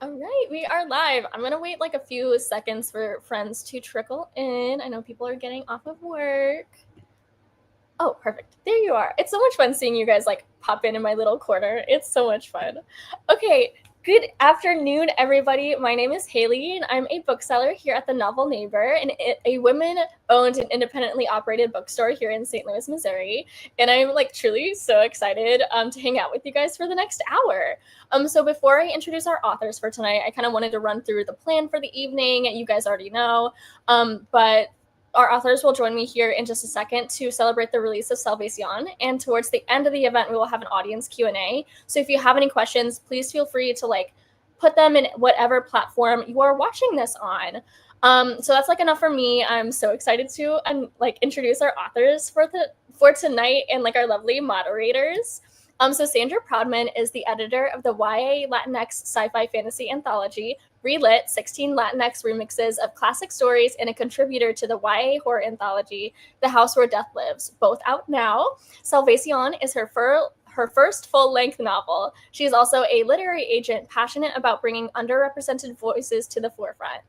All right, we are live. I'm going to wait like a few seconds for friends to trickle in. I know people are getting off of work. Oh, perfect. There you are. It's so much fun seeing you guys like pop in my little corner. It's so much fun. Okay, good afternoon, everybody. My name is Haley, and I'm a bookseller here at the Novel Neighbor, a women-owned and independently operated bookstore here in St. Louis, Missouri. And I'm like truly so excited to hang out with you guys for the next hour. So before I introduce our authors for tonight, I kind of wanted to run through the plan for the evening. You guys already know, but our authors will join me here in just a second to celebrate the release of Salvación, and towards the end of the event, we will have an audience Q&A. So if you have any questions, please feel free to like put them in whatever platform you are watching this on. So that's like enough for me. I'm so excited to introduce our authors for tonight and like our lovely moderators. So Sandra Proudman is the editor of the YA Latinx sci-fi fantasy anthology, Relit, 16 Latinx remixes of classic stories, and a contributor to the YA horror anthology, The House Where Death Lives, both out now. Salvación is her first full-length novel. She is also a literary agent passionate about bringing underrepresented voices to the forefront.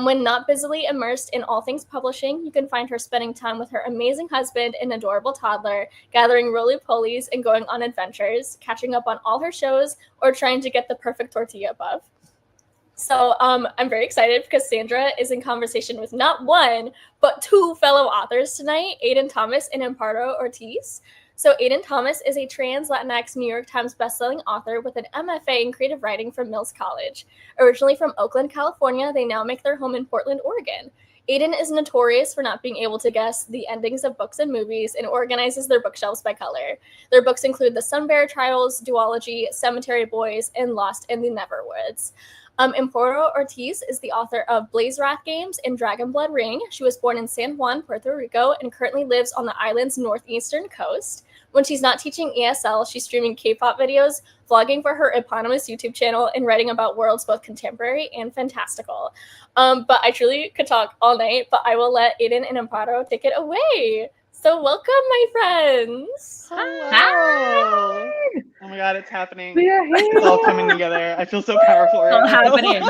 When not busily immersed in all things publishing, you can find her spending time with her amazing husband and adorable toddler, gathering roly-polies and going on adventures, catching up on all her shows, or trying to get the perfect tortilla above. So I'm very excited because Sandra is in conversation with not one, but two fellow authors tonight, Aiden Thomas and Amparo Ortiz. So Aiden Thomas is a trans Latinx New York Times bestselling author with an MFA in creative writing from Mills College. Originally from Oakland, California, they now make their home in Portland, Oregon. Aiden is notorious for not being able to guess the endings of books and movies and organizes their bookshelves by color. Their books include The Sunbearer Trials, Duology, Cemetery Boys, and Lost in the Neverwoods. Amparo Ortiz is the author of Blaze Wrath Games and Dragon Blood Ring. She was born in San Juan, Puerto Rico, and currently lives on the island's northeastern coast. When she's not teaching ESL, she's streaming K-pop videos, vlogging for her eponymous YouTube channel, and writing about worlds both contemporary and fantastical. But I truly could talk all night, but I will let Aiden and Amparo take it away. So welcome, my friends. Hello. Hi. Oh my God, it's happening. We are here. It's all coming together. I feel so powerful right All now. happening.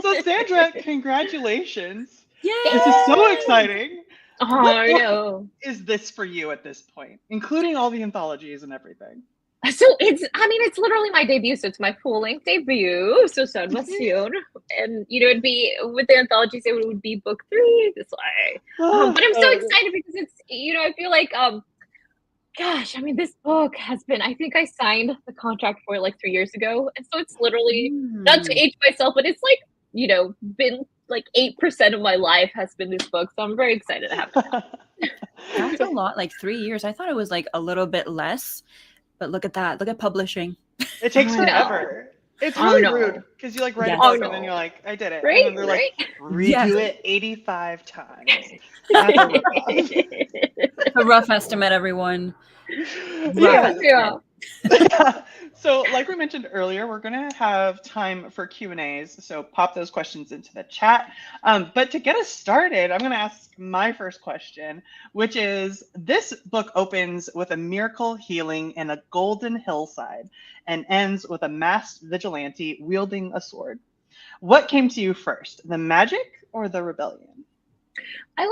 So Sandra, congratulations. Yay! This is so exciting. Oh, What I book know. is this for you at this point, including all the anthologies and everything? So it's literally my debut. So it's my full-length debut. So Salvación. And, it'd be, with the anthologies, it would be book 3. This way. But I'm so excited because it's, I feel like, gosh, this book has been, I think I signed the contract for it like 3 years ago. And so it's literally, not to age myself, but it's like, been like 8% of my life has been this book. So I'm very excited to have it. That's a lot, like 3 years. I thought it was like a little bit less, but look at that. Look at publishing. It takes I know. forever. It's really rude because you like write Yes. a book Oh, and then no. you're like, I did it. Right, And then they're like, redo Yes. it 85 times. That's a rip-off. A rough estimate, everyone. Yeah. Yeah. So like we mentioned earlier, we're going to have time for Q&As. So pop those questions into the chat. But to get us started, I'm going to ask my first question, which is, this book opens with a miracle healing in a golden hillside and ends with a masked vigilante wielding a sword. What came to you first, the magic or the rebellion? I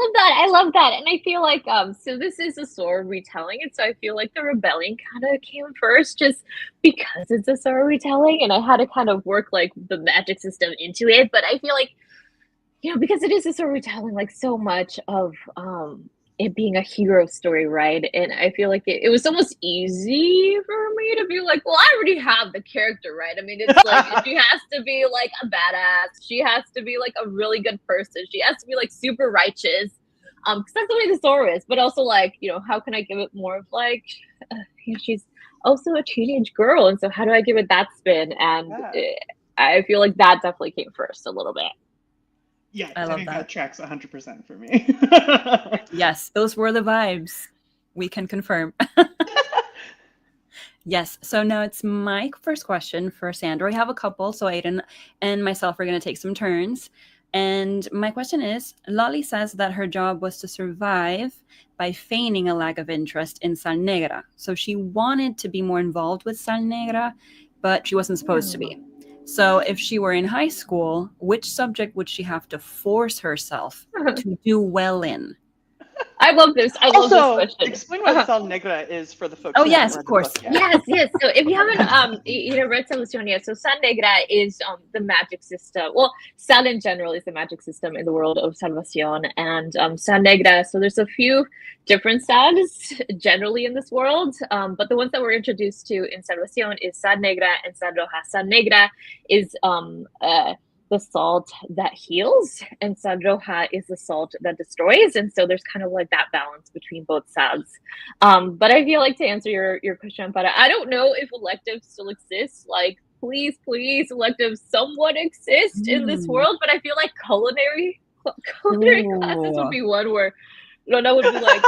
love that. And I feel like, so this is a sword retelling. And so I feel like the rebellion kind of came first just because it's a sword retelling. And I had to kind of work like the magic system into it. But I feel like, because it is a sword retelling, like so much of it being a hero story, right? And I feel like it was almost easy for me to be like, well, I already have the character, right? It's like, she has to be like a badass. She has to be like a really good person. She has to be like super righteous. Because that's the way the story is. But also like, how can I give it more of like, she's also a teenage girl. And so how do I give it that spin? And I feel like that definitely came first a little bit. Yeah, I love think that. tracks 100% for me. Yes, those were the vibes. We can confirm. Yes, so now it's my first question for Sandra. We have a couple, so Aiden and myself are going to take some turns. And my question is, Lolly says that her job was to survive by feigning a lack of interest in Sal Negra. So she wanted to be more involved with Sal Negra, but she wasn't supposed to be. So if she were in high school, which subject would she have to force herself to do well in? I love this. I love this Also, question. explain what Sal Negra is for the folks Oh, who yes, haven't of read course. the book yet. Yes. So if you haven't read Salvación yet, so Sal Negra is the magic system. Well, Sal in general is the magic system in the world of Salvación, and Sal Negra. So there's a few different Sals generally in this world, but the ones that we're introduced to in Salvación is Sal Negra and Sal Roja. Sal Negra is the salt that heals, and Sal Roja is the salt that destroys. And so there's kind of like that balance between both sides. But I feel like, to answer your question, Amparo, I don't know if electives still exist. Like, please, electives somewhat exist in this world. But I feel like culinary classes would be one where Lona would be like,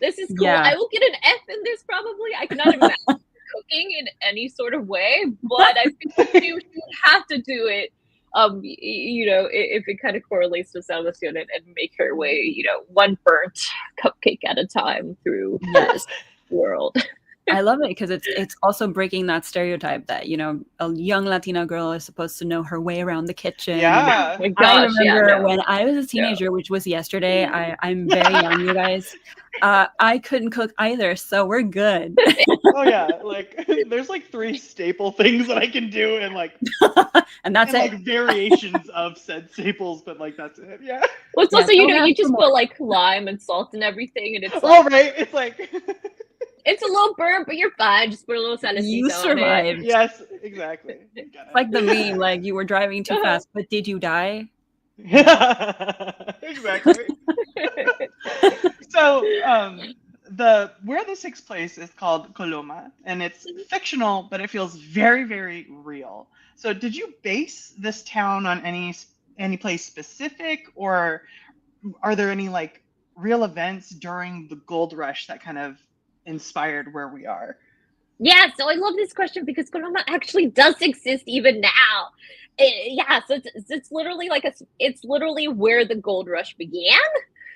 this is cool. Yeah. I will get an F in this probably. I cannot imagine cooking in any sort of way, but I think she would have to do it. If it kind of correlates to Salvación, and make her way, one burnt cupcake at a time through this world. I love it because it's also breaking that stereotype that, a young Latina girl is supposed to know her way around the kitchen. Yeah. Oh my gosh, I remember when I was a teenager, which was yesterday. I'm very young, you guys. I couldn't cook either, so we're good. Oh yeah, like there's like 3 staple things that I can do, and and that's it. like variations of said staples, but like that's it. Yeah. Well, it's also, don't you ask just for put like lime and salt and everything, and it's Oh like, right, it's like it's a little burnt, but you're fine. Just put a little salicito You on it. survived. yes, exactly. It's like the meme, like you were driving too fast, but did you die? Yeah, exactly. So where this takes place is called Coloma, and it's fictional, but it feels very, very real. So did you base this town on any place specific, or are there any like real events during the gold rush that kind of inspired where we are? Yeah, so I love this question because Coloma actually does exist even now. So it's literally it's literally where the gold rush began.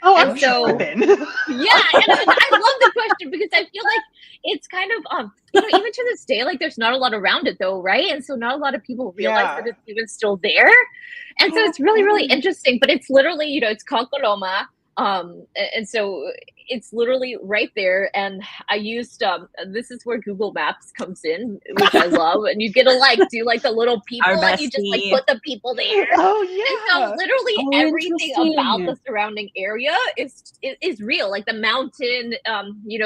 Oh, And I'm so- tripping. Yeah, and I love the question because I feel like it's kind of even to this day, like there's not a lot around it though, right? And so not a lot of people realize Yeah. that it's even still there. And so it's really, really interesting. But it's literally, it's called Coloma. And so it's literally right there. And I used this is where Google Maps comes in, which I love. And you get to do the little people, Our and you just bestie. put the people there. Oh And yeah. so literally Oh, everything about interesting. the surrounding area is real. Like the mountain,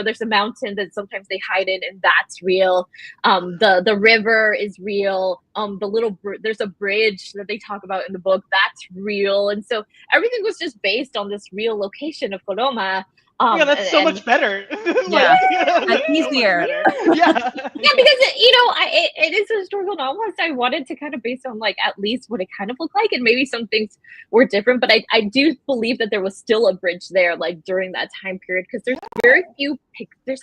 there's a mountain that sometimes they hide in, and that's real. The river is real. There's a bridge that they talk about in the book that's real. And so everything was just based on this real location of Coloma. Yeah, that's so much better. Yeah. That's That's easier. Yeah. Yeah, because it is a historical novel, so I wanted to kind of base on at least what it kind of looked like, and maybe some things were different. But I do believe that there was still a bridge there, during that time period, because there's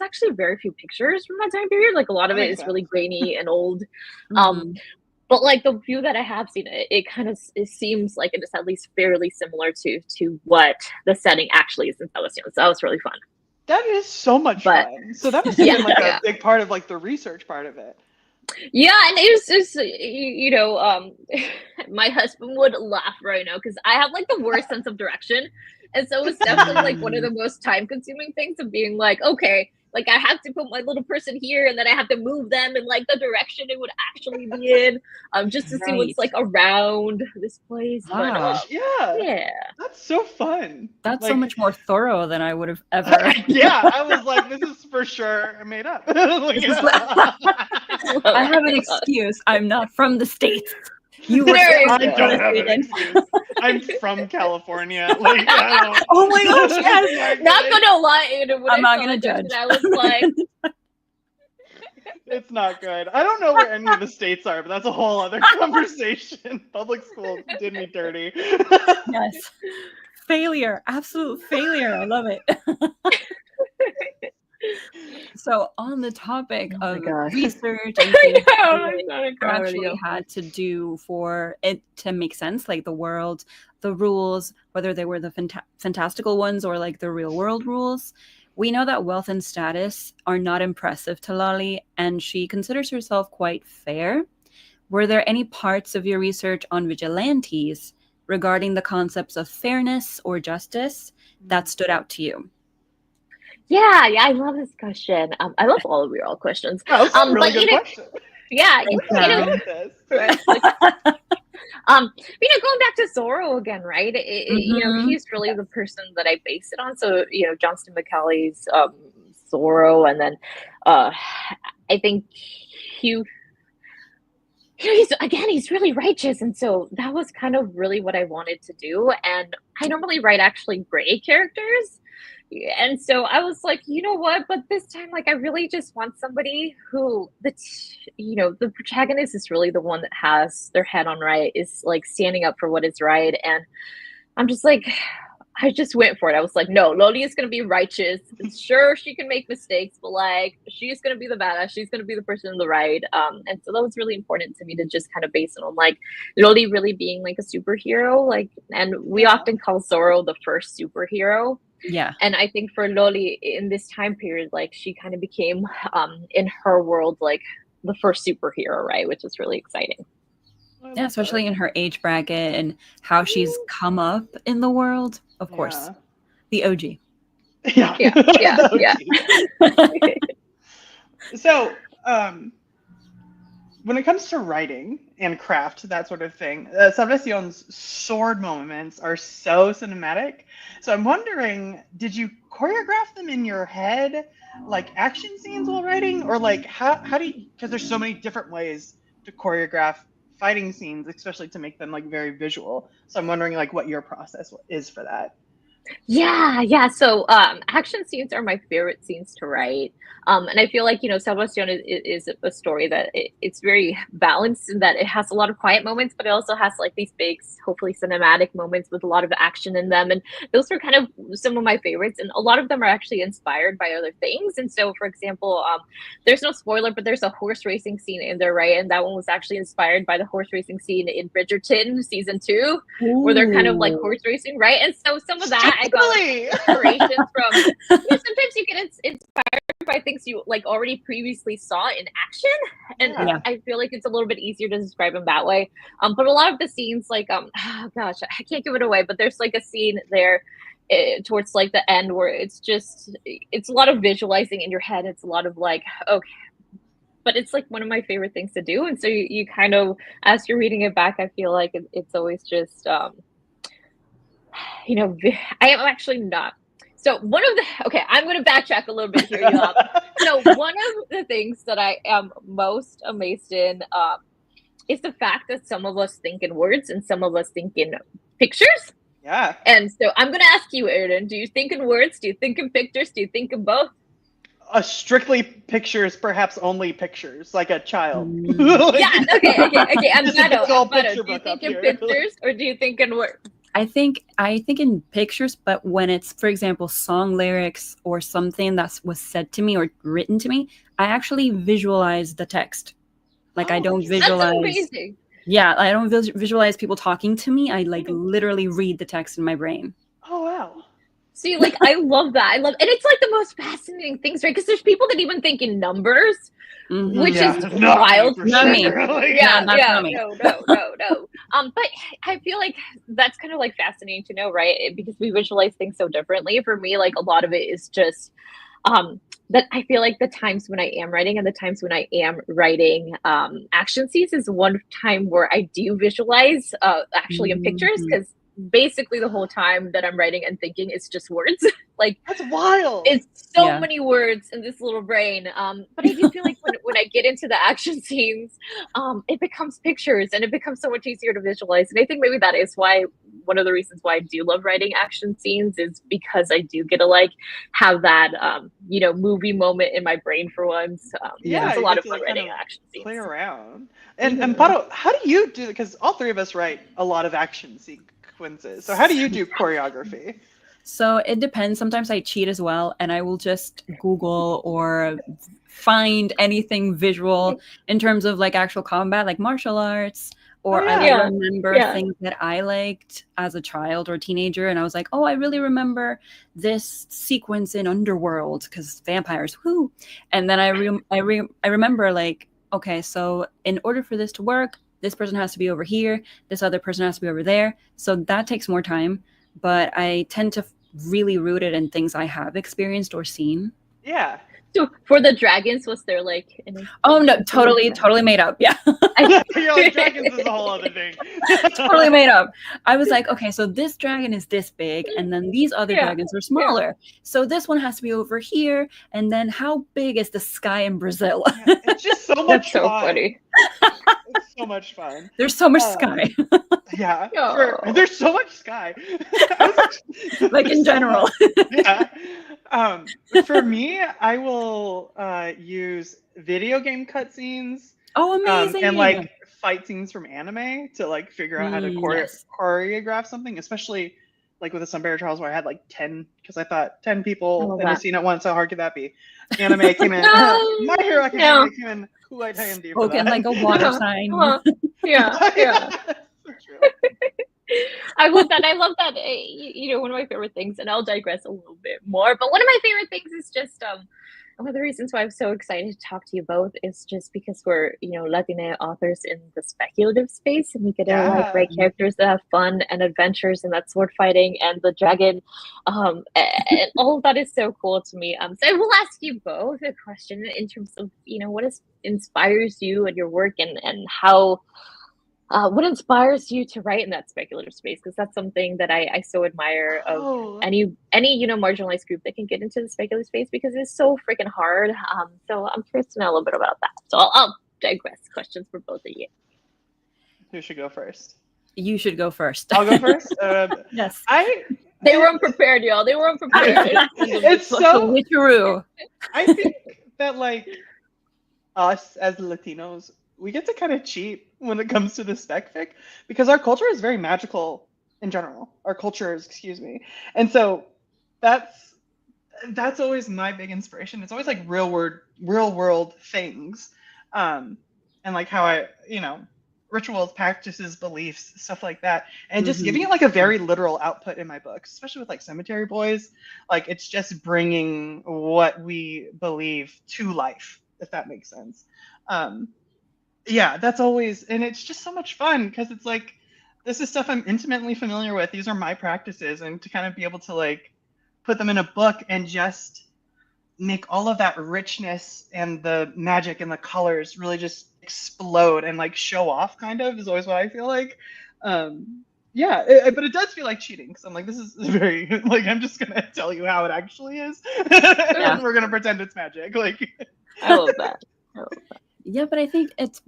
actually very few pictures from that time period. Like a lot of That it makes is really grainy and old. Mhm. But the few that I have seen, it kind of seems like it is at least fairly similar to what the setting actually is in Salvación. So that was really fun. That is so much But- fun. So that must have been Yeah. a big part of the research part of it. Yeah, and it was just, my husband would laugh right now because I have the worst sense of direction. And so it was definitely one of the most time consuming things of being okay, I have to put my little person here, and then I have to move them in the direction it would actually be in, just to see what's around this place. But, Wow. yeah. That's so fun. That's so much more thorough than I would have ever. Yeah, I was like, this is for sure made up. I have an excuse. I'm not from the States. You were There you I go. don't have an excuse. I'm from California. I don't. Oh my gosh, yes. Not gonna lie, when I'm not saw gonna that judge. question, I was like, It's not good. I don't know where any of the states are, but that's a whole other conversation. Public school did me dirty. Yes. Failure. Absolute failure. I love it. So on the topic Oh my of gosh. research and I things know, that I'm not a you actually comedy. had to do for it to make sense, like the world, the rules, whether they were the fantastical ones or the real world rules. We know that wealth and status are not impressive to Lolly, and she considers herself quite fair. were there any parts of your research on vigilantes regarding the concepts of fairness or justice that stood out to you? Yeah, I love this question. I love all of your all questions. That was a really but, good question. Yeah, Thanks, you know, Love this. right, going back to Zorro again, right? He's really the person that I base it on. So, Johnston McCally's Zorro, and then I think he's really righteous, and so that was kind of really what I wanted to do. And I normally write actually gray characters, and so I was like, you know what? But this time, like, I really just want somebody who the protagonist is really the one that has their head on right, is like standing up for what is right, and I'm just like, I just went for it. I was like, no, Loli is going to be righteous. Sure, she can make mistakes, but like, she's going to be the badass. She's going to be the person in the right. And so that was really important to me to just kind of base it on like Loli really being like a superhero. Like, and we often call Zorro the first superhero. Yeah. And I think for Loli in this time period, like she kind of became in her world, like the first superhero, right? Which is really exciting. Yeah, especially in her age bracket and how she's come up in the world. Of course, the OG. Yeah. The OG. So, when it comes to writing and craft, that sort of thing, Salvación's sword moments are so cinematic. So I'm wondering, did you choreograph them in your head, like action scenes while writing, or like how do you? Because there's so many different ways to choreograph fighting scenes, especially to make them like very visual. So I'm wondering like what your process is for that. Yeah. So action scenes are my favorite scenes to write. And I feel like, Salvación is a story that it's very balanced in that it has a lot of quiet moments, but it also has like these big, hopefully cinematic moments with a lot of action in them. And those are kind of some of my favorites. And a lot of them are actually inspired by other things. And so, for example, there's no spoiler, but there's a horse racing scene in there, right? And that one was actually inspired by the horse racing scene in Bridgerton season 2, where they're kind of like horse racing, right? And so some of that I got inspiration from. Sometimes you get inspired by things you like already previously saw in action, and I feel like it's a little bit easier to describe them that way. But a lot of the scenes, like oh gosh, I can't give it away, but there's like a scene there towards like the end where it's a lot of visualizing in your head. It's a lot of like, okay. But it's like one of my favorite things to do, and so you kind of, as you're reading it back, I feel like it's always just I am actually not. So I'm going to backtrack a little bit here. So one of the things that I am most amazed in is the fact that some of us think in words and some of us think in pictures. Yeah. And so I'm going to ask you, Aiden, do you think in words? Do you think in pictures? Do you think in both? Strictly pictures, perhaps only pictures, like a child. Yeah, okay. I'm Amparo. Do you think in pictures or do you think in words? I think in pictures, but when it's, for example, song lyrics or something that was said to me or written to me, I actually visualize the text. Like I don't visualize. That's amazing. Yeah, I don't visualize people talking to me. I like literally read the text in my brain. Oh wow. See, like I love that. And it's like the most fascinating things, right? Because there's people that even think in numbers, which is wild. Not me. No. But I feel like that's kind of like fascinating to know, right? Because we visualize things so differently. For me, like a lot of it is just that I feel like the times when I am writing and the times when I am writing action scenes is one time where I do visualize actually in pictures, because basically the whole time that I'm writing and thinking it's just words. Like that's wild. It's so many words in this little brain. But I do feel like when I get into the action scenes, it becomes pictures and it becomes so much easier to visualize. And I think maybe that is why one of the reasons why I do love writing action scenes is because I do get to like have that movie moment in my brain for once. It's a lot of fun writing action scenes. Play around. And Amparo, how do you do? Because all three of us write a lot of action sequences. So how do you do choreography? So it depends. Sometimes I cheat as well, and I will just Google or find anything visual in terms of like actual combat, like martial arts, or I remember things that I liked as a child or teenager, and I was like, oh, I really remember this sequence in Underworld because vampires, whoo! And then I remember like, okay, so in order for this to work, this person has to be over here, this other person has to be over there. So that takes more time, but I tend to really root it in things I have experienced or seen. Yeah. So for the dragons, was there like any? Oh no, totally made up. Yeah. You're like, dragons is a whole other thing. Totally made up. I was like, okay, so this dragon is this big, and then these other dragons are smaller. So this one has to be over here, and then how big is the sky in Brazil? It's just so much That's so fun. funny. It's so much fun. There's so much sky. Yeah. Oh. There's so much sky. Like in general. Yeah. For me, I will use video game cutscenes. Oh, amazing. And like fight scenes from anime to like figure out how to Yes. choreograph something, especially like with the Sunbearer Trials where I had like 10, because I thought 10 people in a scene at once, how hard could that be? Anime came in. My Hero Academia came in. Who I IMD for Spoken that. like a water sign. Yeah. For sure. I love that. I love that. You know, one of my favorite things, and I'll digress a little bit more, but one of my favorite things is just one of the reasons why I'm so excited to talk to you both is just because we're, you know, Latina authors in the speculative space, and we get to like write characters that have fun and adventures and that sword fighting and the dragon, and all of that is so cool to me. So I will ask you both a question in terms of, you know, what inspires you and your work, and how. What inspires you to write in that speculative space? Because that's something that I so admire of any you know, marginalized group that can get into the speculative space, because it's so freaking hard. So I'm curious to know a little bit about that. So I'll digress. Questions for both of you. Who should go first? You should go first. I'll go first. Yes. They were unprepared, y'all. They were unprepared. It's The so. witcheroo. I think that like us as Latinos, we get to kind of cheat when it comes to the spec fic, because our culture is very magical in general. Our culture is, excuse me. And so that's always my big inspiration. It's always like real world things. And like how I, you know, rituals, practices, beliefs, stuff like that. And just giving it like a very literal output in my books, especially with like Cemetery Boys. Like it's just bringing what we believe to life, if that makes sense. Yeah, that's always, and it's just so much fun because it's like, this is stuff I'm intimately familiar with. These are my practices, and to kind of be able to like put them in a book and just make all of that richness and the magic and the colors really just explode and like show off kind of is always what I feel like. Yeah, but it does feel like cheating, because I'm like, this is very, like, I'm just going to tell you how it actually is. And we're going to pretend it's magic. Like, I love that. Yeah, but I think it's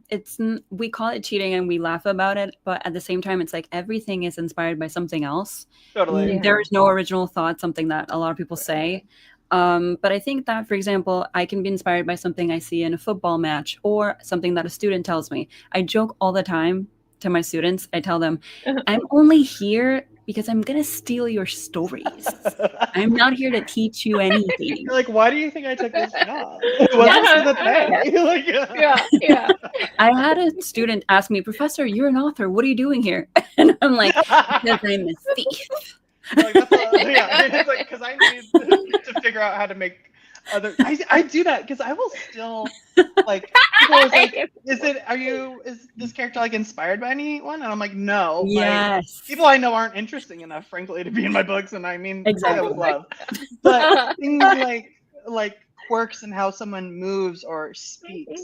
we call it cheating and we laugh about it, but at the same time, it's like everything is inspired by something else. Totally. Yeah. There is no original thought, something that a lot of people say. But I think that, for example, I can be inspired by something I see in a football match or something that a student tells me. I joke all the time to my students. I tell them, I'm only here because I'm going to steal your stories. I'm not here to teach you anything. You're like, why do you think I took this job? What's for the pay? Like, Yeah. I had a student ask me, Professor, you're an author. What are you doing here? And I'm like, because I'm a thief. Like, that's it's like, because I need to figure out how to make other. I do that because I will still like. People always like, is this character like inspired by anyone? And I'm like, no. Yes. Like, people I know aren't interesting enough, frankly, to be in my books. And I mean, Exactly. I would love. But things like quirks and how someone moves or speaks,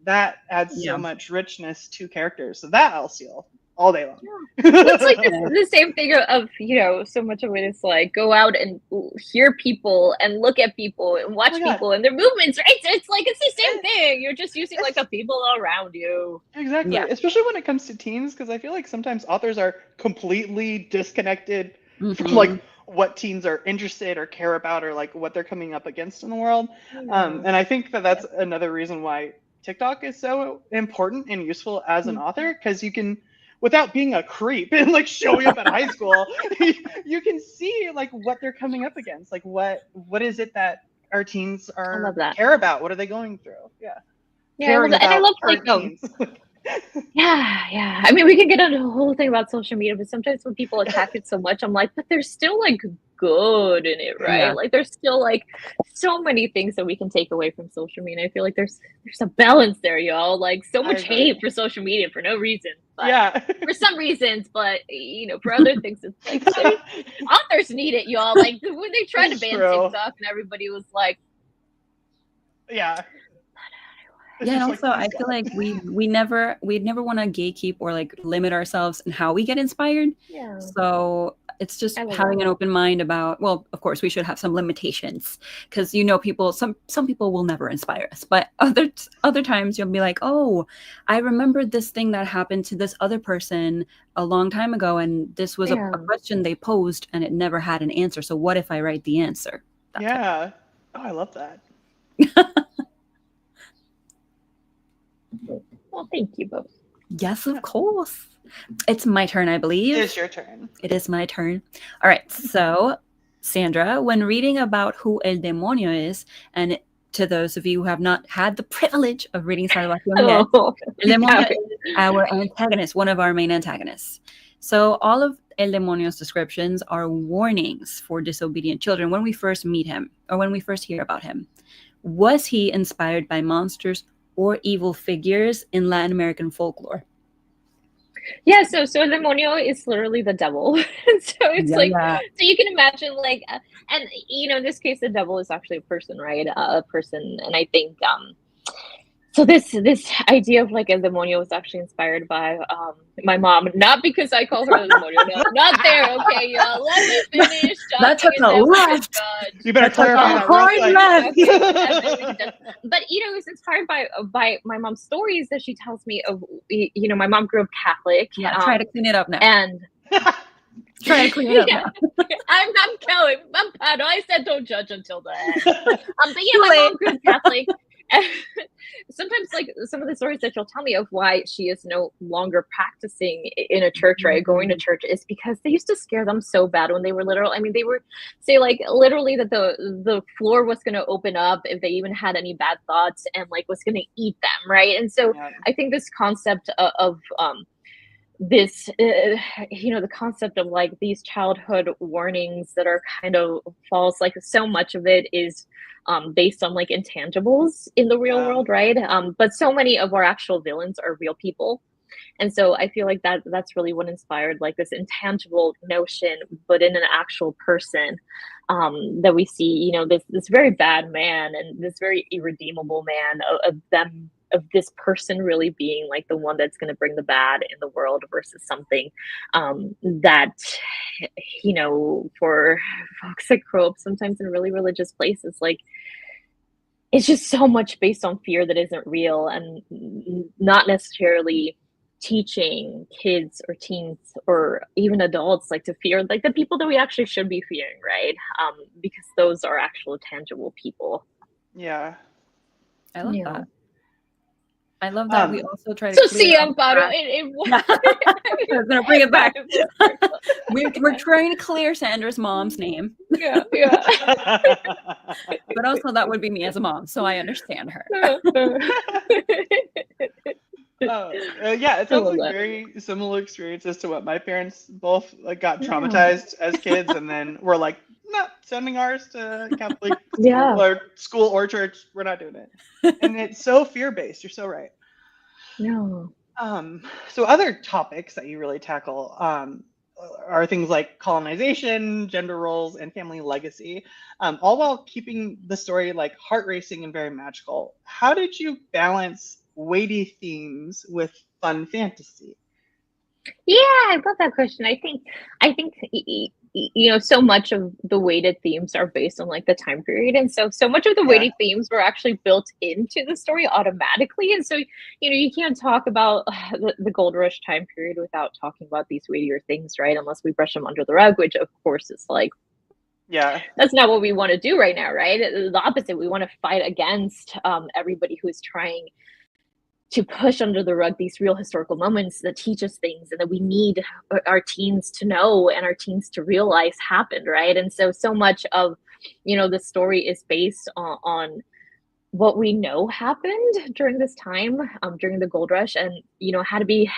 that adds so much richness to characters. So that I'll steal all day long. It's like the same thing of, you know, so much of it is like go out and hear people and look at people and watch people and their movements, right? So it's like, it's the same thing. You're just using like the people around you. Exactly. Yeah. Especially when it comes to teens, because I feel like sometimes authors are completely disconnected from like what teens are interested or care about or like what they're coming up against in the world. And I think that's another reason why TikTok is so important and useful as an author, because you can, without being a creep and like showing up at high school, you can see like what they're coming up against. Like what is it that our teens care about? What are they going through? Yeah. Yeah, and I love like Yeah. I mean, we can get into a whole thing about social media, but sometimes when people attack it so much, I'm like, but there's still like good in it, right? Yeah. Like there's still like so many things that we can take away from social media. I feel like there's a balance there, y'all. Like so I much agree. hate for social media for no reason. But Yeah. for some reasons, but for other things, it's like authors need it, y'all. Like when they tried to It's ban true. TikTok and everybody was like, Yeah. It's Yeah, and just also I please, feel God. like we'd never want to gatekeep or like limit ourselves in how we get inspired. yeah. So it's just I love having that. an open mind about, well, of course we should have some limitations, because people, some people will never inspire us, but other times you'll be like, oh, I remembered this thing that happened to this other person a long time ago, and this was a Yeah. question they posed and it never had an answer. So what if I write the answer? That type. Yeah. Oh, I love that. Well, thank you both. Yes, of course. It's my turn, I believe. It's your turn. It is my turn. All right. So, Sandra, when reading about who El Demonio is, and to those of you who have not had the privilege of reading Salvación yet, Oh, El Demonio yeah. is our antagonist, one of our main antagonists. So, all of El Demonio's descriptions are warnings for disobedient children when we first meet him or when we first hear about him. Was he inspired by monsters or evil figures in Latin American folklore? Yeah, so El demonio is literally the devil. So it's Yeah, like, yeah. so you can imagine like, and in this case, the devil is actually a person, right? A person, and I think so this idea of like El demonio was actually inspired by my mom, not because I call her El demonio, no, not there. Okay, y'all, let me finish talking. That took and a then we can left. judge. You better That took clarify a that real hard quick. left. Okay, and then we can judge. But it was inspired by my mom's stories that she tells me of. My mom grew up Catholic. Yeah, try to clean it up now. And Try to clean it up yeah, now. I'm Kelly. I'm Amparo. I said don't judge until the end. But yeah, Too my late. mom grew up Catholic. Sometimes, like some of the stories that she'll tell me of why she is no longer practicing in a church, right? Going to church is because they used to scare them so bad when they were little. I mean, they were say like literally that the floor was going to open up if they even had any bad thoughts and like was going to eat them, right? And so Yeah. I think this concept of this the concept of like these childhood warnings that are kind of false, like so much of it is based on like intangibles in the real world, right? But so many of our actual villains are real people, and so I feel like that's really what inspired like this intangible notion, but in an actual person, that we see, this very bad man and this very irredeemable man of this person really being like the one that's going to bring the bad in the world versus something that for folks that grow up sometimes in really religious places, like it's just so much based on fear that isn't real and not necessarily teaching kids or teens or even adults like to fear like the people that we actually should be fearing, right? Because those are actual tangible people. Yeah. I love Yeah. that. I love that we also try to So clear see, up Amparo, that- it I was gonna bring it back. We're trying to clear Sandra's mom's name, yeah. but also that would be me as a mom, so I understand her. Yeah, it sounds love like that. very similar experiences to what my parents both like got traumatized as kids, and then we're like, not sending ours to Catholic school or church. We're not doing it, and it's so fear-based. You're so right. No. So other topics that you really tackle are things like colonization, gender roles, and family legacy, all while keeping the story like heart racing and very magical. How did you balance weighty themes with fun fantasy? Yeah, I love that question. I think so much of the weighted themes are based on like the time period, and so much of the weighted themes were actually built into the story automatically. And so you can't talk about the gold rush time period without talking about these weightier things, right? Unless we brush them under the rug, which of course is like, that's not what we want to do right now, right? The opposite. We want to fight against everybody who is trying to push under the rug these real historical moments that teach us things and that we need our teens to know and our teens to realize happened, right? And so much of the story is based on what we know happened during this time, during the gold rush, and had to be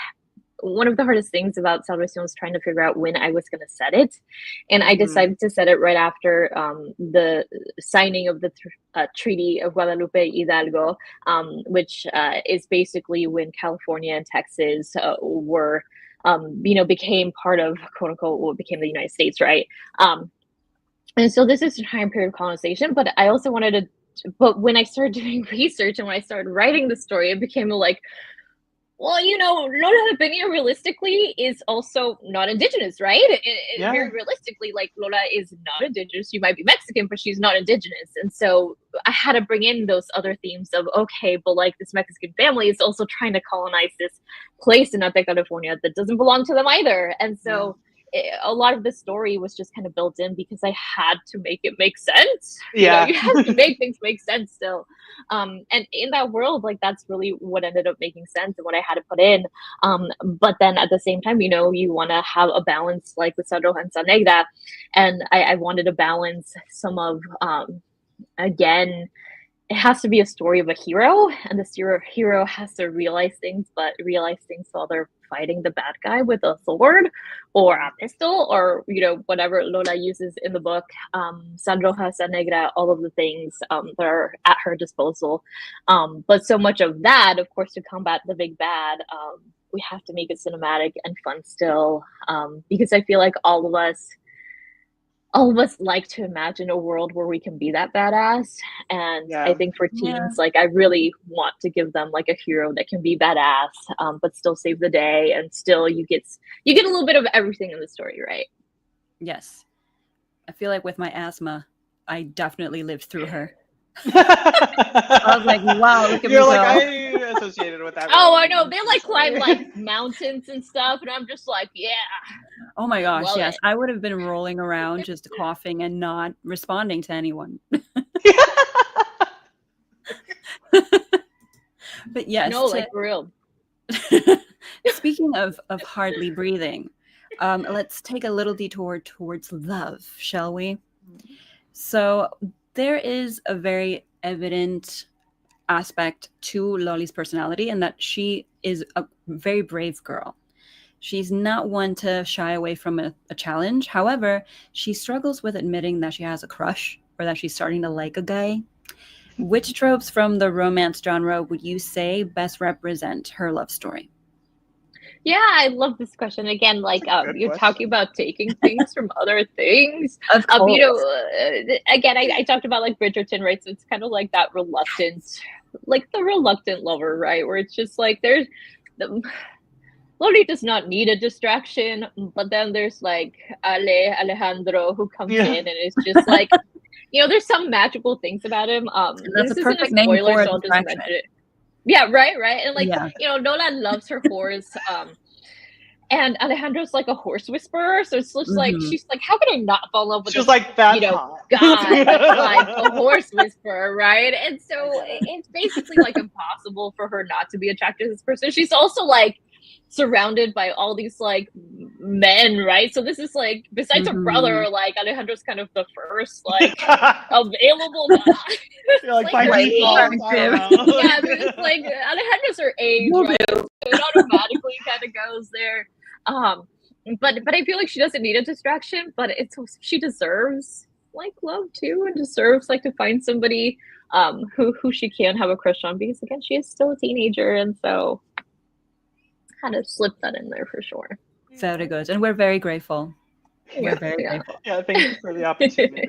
one of the hardest things about Salvación was trying to figure out when I was going to set it. And I decided to set it right after the signing of the Treaty of Guadalupe Hidalgo, which is basically when California and Texas were, became part of, quote unquote, what became the United States, right? And so this is a time period of colonization, but I also wanted to, but when I started doing research and when I started writing the story, it became like, well, Lola Albania realistically is also not indigenous, right? Very realistically, like Lola is not indigenous. She might be Mexican, but she's not indigenous. And so I had to bring in those other themes of, okay, but like this Mexican family is also trying to colonize this place in Alta California that doesn't belong to them either. And so a lot of the story was just kind of built in because I had to make it make sense. Yeah. You have to make things make sense still. And in that world, like that's really what ended up making sense and what I had to put in. But then at the same time, you want to have a balance like with Sandra and Sa Negra. And I wanted to balance some of, again, it has to be a story of a hero, and this hero has to realize things, but realize things while they're fighting the bad guy with a sword or a pistol or whatever Lola uses in the book. Sandra Sa Negra, all of the things that are at her disposal. But so much of that, of course, to combat the big bad, we have to make it cinematic and fun still, because I feel like all of us like to imagine a world where we can be that badass. And I think for teens, like I really want to give them like a hero that can be badass, but still save the day. And still you get a little bit of everything in the story, right? Yes. I feel like with my asthma, I definitely lived through her. I was like, wow, look at You're me like, go. I associated with that. Oh, I know. They like climb like mountains and stuff. And I'm just like, yeah. Oh my gosh, Love yes. it. I would have been rolling around just coughing and not responding to anyone. But yes. No, like for real. Speaking of hardly breathing, let's take a little detour towards love, shall we? So there is a very evident aspect to Loli's personality in that she is a very brave girl. She's not one to shy away from a challenge. However, she struggles with admitting that she has a crush or that she's starting to like a guy. Which tropes from the romance genre would you say best represent her love story? Yeah, I love this question. Again, like you're talking about taking things from other things. Of course. Again, I talked about like Bridgerton, right? So it's kind of like that reluctant, like the reluctant lover, right? Where it's just like Loli does not need a distraction, but then there's like Alejandro who comes in and it's just like, there's some magical things about him. That's a perfect name for a distraction. Yeah, right. And like, Lola loves her horse. And Alejandro's like a horse whisperer. So it's just like, she's like, how could I not fall in love with this, like that guy, like a horse whisperer, right? And so it's basically like impossible for her not to be attracted to this person. She's also like surrounded by all these like men, right? So this is like, besides her brother, like Alejandro's kind of the first like available guy. You're like, like by default, yeah, it's like Alejandro's her age, right? So it automatically kind of goes there. But I feel like she doesn't need a distraction, but she deserves like love too, and deserves like to find somebody who she can have a crush on, because again, she is still a teenager, and so had to slip that in there for sure. So it goes, and we're very grateful. We're very grateful. Yeah, thank you for the opportunity.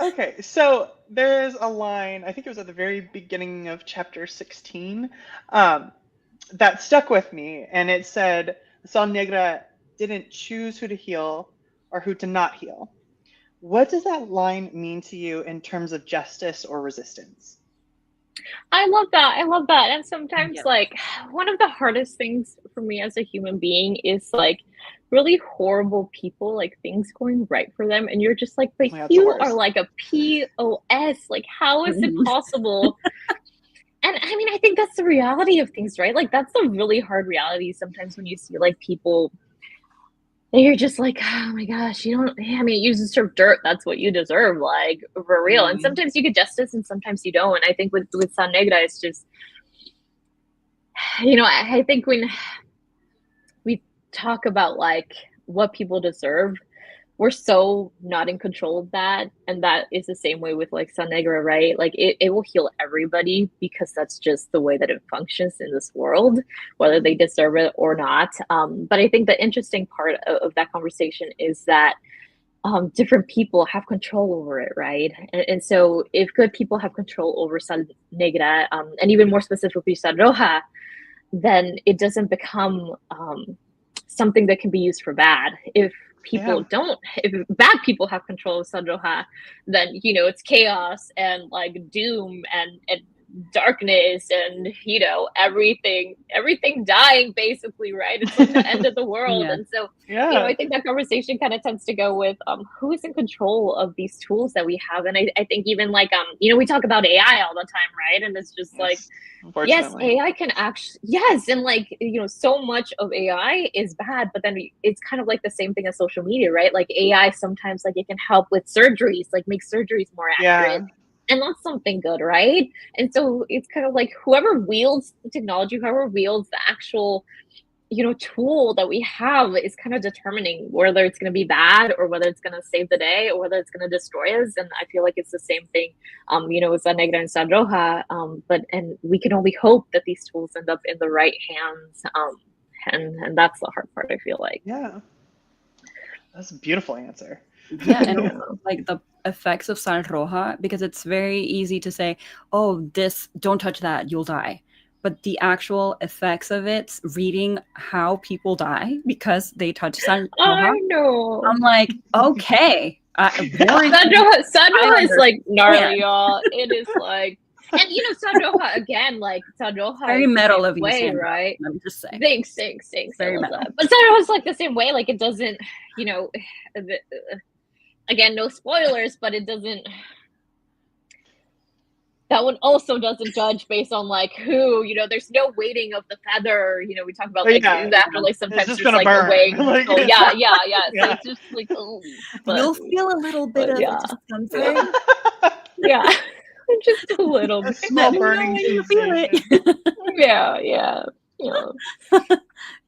Okay, so there's a line, I think it was at the very beginning of chapter 16, that stuck with me, and it said, Sa Negra didn't choose who to heal or who to not heal. What does that line mean to you in terms of justice or resistance? I love that. And sometimes like one of the hardest things for me as a human being is like really horrible people, like things going right for them, and you're just like, but you are like a POS, like how is it possible? And I mean, I think that's the reality of things, right? Like that's the really hard reality sometimes when you see like people you're just like, oh my gosh, you don't. I mean, you deserve dirt. That's what you deserve, like for real. And sometimes you get justice, and sometimes you don't. And I think with San Negra, it's just, I think when we talk about like what people deserve, we're so not in control of that. And that is the same way with like San Negra, right? Like it will heal everybody because that's just the way that it functions in this world, whether they deserve it or not. But I think the interesting part of that conversation is that different people have control over it, right? And so if good people have control over Sal Negra, and even more specifically Sal Roja, then it doesn't become something that can be used for bad. If bad people have control of Sal Roja, then it's chaos and like doom and darkness and everything dying basically, right? It's like the end of the world. And so I think that conversation kind of tends to go with who is in control of these tools that we have. And I think even like we talk about AI all the time, right? And it's just like, yes, AI can actually, and like so much of AI is bad, but then it's kind of like the same thing as social media, right? Like AI sometimes like it can help with surgeries, like make surgeries more accurate. And that's something good, right? And so it's kind of like whoever wields the technology, whoever wields the actual, tool that we have is kind of determining whether it's going to be bad or whether it's going to save the day or whether it's going to destroy us. And I feel like it's the same thing, with San Negra and San Roja. And we can only hope that these tools end up in the right hands. And that's the hard part, I feel like. Yeah. That's a beautiful answer. Yeah, and like the effects of Sal Roja, because it's very easy to say, oh, don't touch that, you'll die. But the actual effects of it, reading how people die because they touch Sal Roja, I know. I'm like, okay. Sal Roja is like gnarly, y'all. It is like, and Sal Roja again, like Sal Roja very metal of you, way, Sandra, right? Let me just say. Thanks. Very metal. But Sal Roja's like the same way. Like it doesn't, again, no spoilers, but it doesn't. That one also doesn't judge based on like who, there's no weighting of the feather. We talk about like after like sometimes it's just there's like burn. a weight. Like, so yeah. So it's just like you'll feel a little bit of discomfort. Yeah. Just a little bit. Small burning sensation. Yeah.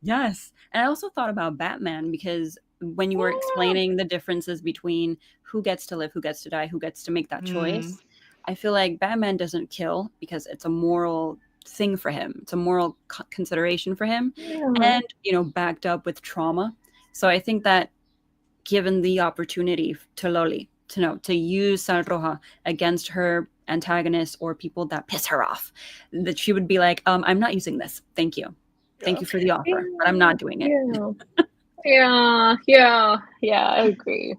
Yes. And I also thought about Batman because when you were explaining the differences between who gets to live, who gets to die, who gets to make that choice, I feel like Batman doesn't kill because it's a moral thing for him. It's a moral consideration for him and, backed up with trauma. So I think that given the opportunity to Loli to use Sal Roja against her antagonists or people that piss her off, that she would be like, I'm not using this. Thank you. Thank you for the offer, but I'm not doing it. Yeah, I agree.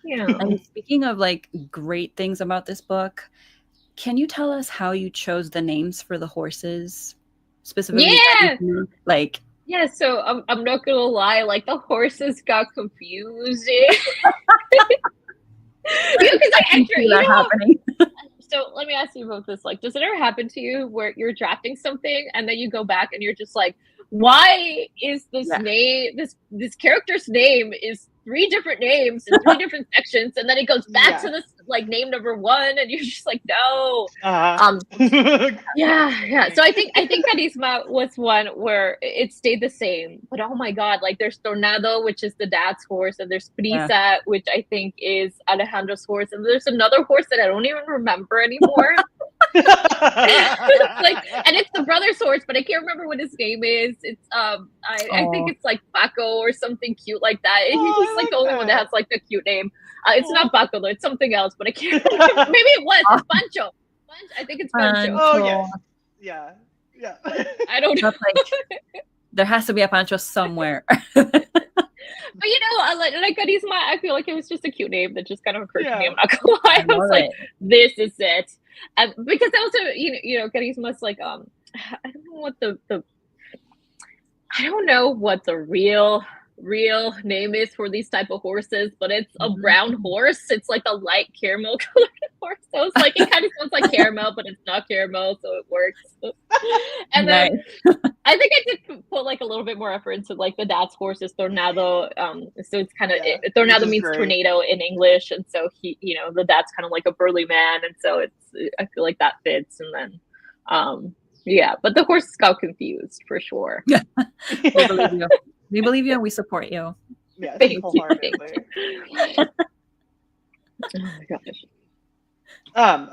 Yeah. And speaking of like great things about this book, can you tell us how you chose the names for the horses specifically? Yeah, so I'm not gonna lie, like the horses got confusing. Because happening. So let me ask you about this. Like, does it ever happen to you where you're drafting something and then you go back and you're just like, why is this name, this character's name is 3 different names in 3 different sections, and then it goes back to this like name number 1, and you're just like, no. So I think Carisma was one where it stayed the same, but oh my god, like there's Tornado, which is the dad's horse, and there's Prisa, which I think is Alejandro's horse, and there's another horse that I don't even remember anymore. And it's the brother's horse, but I can't remember what his name is. It's I think it's like Paco or something cute like that. He's like the only one that has like a cute name. It's not Paco though, it's something else, but I can't remember. Maybe it was Pancho. I think it's Pancho. Oh yeah. I don't know. Like, there has to be a Pancho somewhere. But like Carisma, I feel like it was just a cute name that just kind of occurred to me. I'm not gonna lie. I was like, this is it. Because also, Carisma's like, I don't know what the real real name is for these type of horses, but it's a brown horse. It's like a light caramel colored horse. So it's like, it kind of sounds like caramel, but it's not caramel, so it works. And then I think I did put like a little bit more effort into like the dad's horse is Tornado. So it's kind of, Tornado means great. tornado in English. And so he, you know, the dad's kind of like a burly man. And so I feel like that fits. And then, yeah, but the horse got confused for sure. Yeah. We believe you. We believe you and we support you. Yes, Thank you. wholeheartedly. Oh my gosh.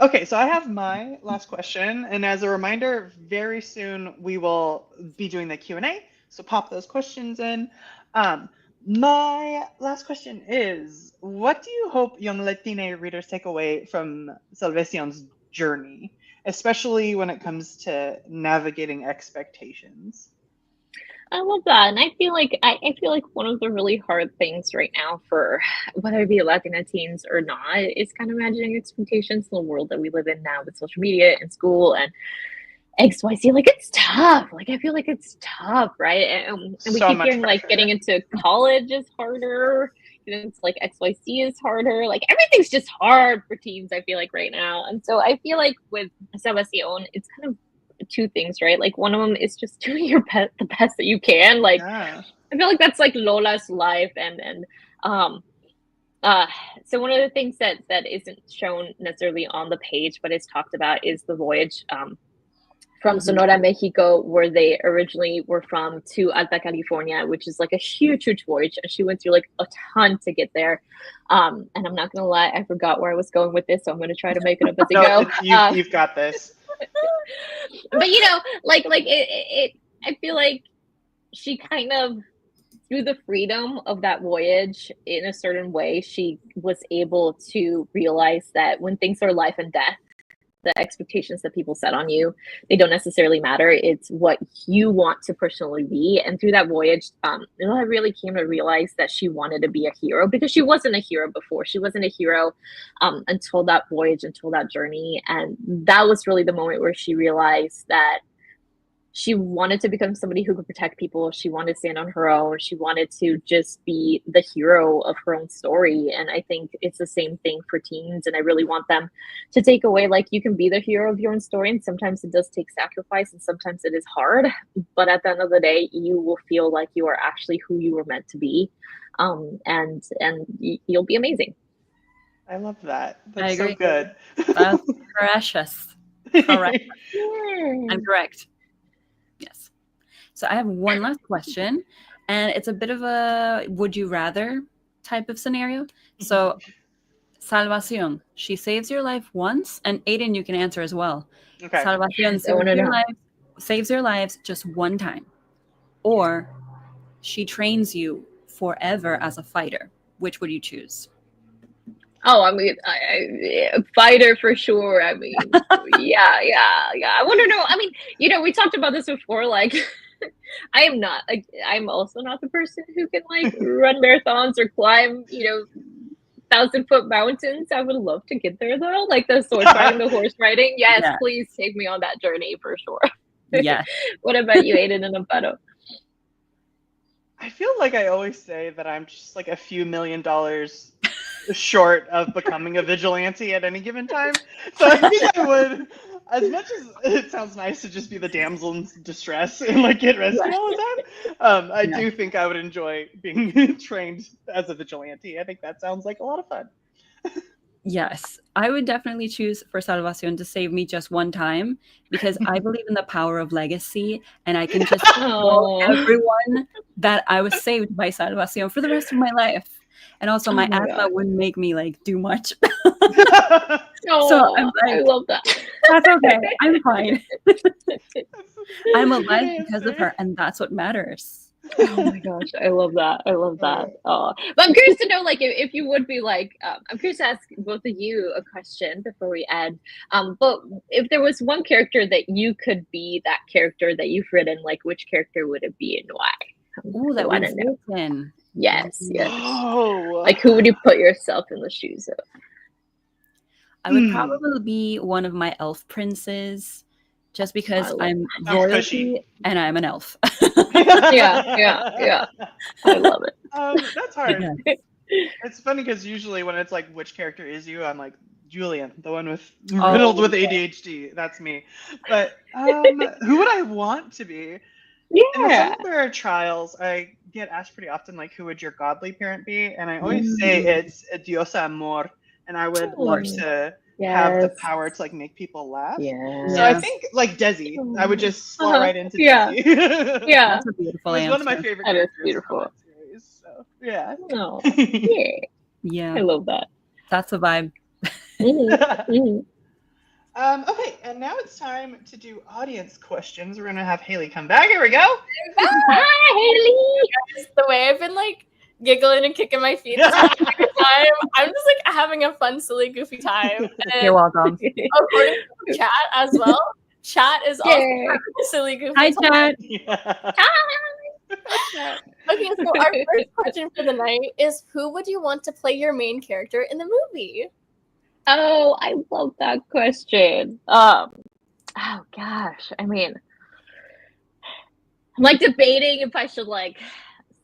Okay, so I have my last question, and as a reminder, very soon we will be doing the Q&A, so pop those questions in. My last question is, what do you hope young Latina readers take away from Salvacion's journey, especially when it comes to navigating expectations? I love that. And I feel like one of the really hard things right now for whether it be Latina teens or not is kind of managing expectations in the world that we live in now with social media and school and XYZ. Like, it's tough. Like, I feel like it's tough, right? And we So keep much hearing like pressure. getting into college is harder. Getting into like XYZ is harder. Like, everything's just hard for teens, I feel like, right now. And so I feel like with Salvación, it's kind of two things, right? Like, one of them is just doing your best, the best that you can. Like, Yeah. I feel like that's like Lola's life, and so one of the things that isn't shown necessarily on the page, but is talked about, is the voyage from Sonora, Mexico, where they originally were from, to Alta California, which is like a huge voyage, and she went through like a ton to get there. And I'm not gonna lie, I forgot where I was going with this, so I'm gonna try to make it up as I go. You've got this. But you know, like it I feel like she kind of, through the freedom of that voyage, in a certain way, she was able to realize that when things are life and death, the expectations that people set on you, they don't necessarily matter. It's what you want to personally be. And through that voyage, I really came to realize that she wanted to be a hero, because she wasn't a hero before. She wasn't a hero until that voyage, until that journey. And that was really the moment where she realized that she wanted to become somebody who could protect people. She wanted to stand on her own. She wanted to just be the hero of her own story. And I think it's the same thing for teens. And I really want them to take away, like, you can be the hero of your own story. And sometimes it does take sacrifice, and sometimes it is hard. But at the end of the day, you will feel like you are actually who you were meant to be. And you'll be amazing. I love that. I That's so agree. good. That's precious. Correct. I'm correct. Yes. So I have one last question, and it's a bit of a would you rather type of scenario. So Salvación, she saves your life once, and Aiden, you can answer as well. Okay. Salvación saves your lives just one time, or she trains you forever as a fighter. Which would you choose? Oh, I mean, I fighter for sure. I mean, yeah. I want to know. I mean, you know, we talked about this before. Like, I'm also not the person who can like run marathons or climb, 1,000-foot mountains. I would love to get there though. Like the sword fighting, the horse riding. Yes, Yeah. Please take me on that journey for sure. Yeah. What about you, Aiden and Amparo? I feel like I always say that I'm just like a few $1 million short of becoming a vigilante at any given time. So I think I would, as much as it sounds nice to just be the damsel in distress and like get rescued all the time, I do think I would enjoy being trained as a vigilante. I think that sounds like a lot of fun. Yes, I would definitely choose for Salvación to save me just one time, because I believe in the power of legacy, and I can just tell everyone that I was saved by Salvación for the rest of my life. And also my asthma wouldn't make me like do much. So I'm like, I love that. That's okay. I'm fine. I'm alive because of her, and that's what matters. Oh my gosh, I love that. Oh, but I'm curious to know, like, if you would be like, I'm curious to ask both of you a question before we end. But if there was one character that you could be, that character that you've written, like, which character would it be and why? Oh, that one in. Yes. Oh. Like, who would you put yourself in the shoes of? I would probably be one of my elf princes, just because love I'm I'm royalty pushy. and I'm an elf. Yeah. I love it. That's hard. Yeah. It's funny because usually when it's like, which character is you? I'm like, Julian, the one with Oh. riddled with ADHD. That's me. But who would I want to be? In the Yeah. Sunflower Trials, I get asked pretty often, like, who would your godly parent be? And I always say it's a diosa amor, and I would love to have the power to like make people laugh. Yeah. So I Yeah. think like Desi, I would just slot right into Yeah. Desi. Yeah. That's a beautiful It was answer. one of my favorite That is characters beautiful. from that series. So yeah. Oh, yeah. Yeah, I love that. that's a vibe. Mhm. Okay, and now it's time to do audience questions. We're gonna have Haley come back. Here we go. Hi, Haley. The way I've been like giggling and kicking my feet this entire time, I'm just like having a fun, silly, goofy time. And You're welcome. according to chat as well, chat is also Yay. having a silly, goofy Hi, time. chat. Yeah. Okay, so our first question for the night is: who would you want to play your main character in the movie? Oh, I love that question. Oh gosh. I mean, I'm like debating if I should like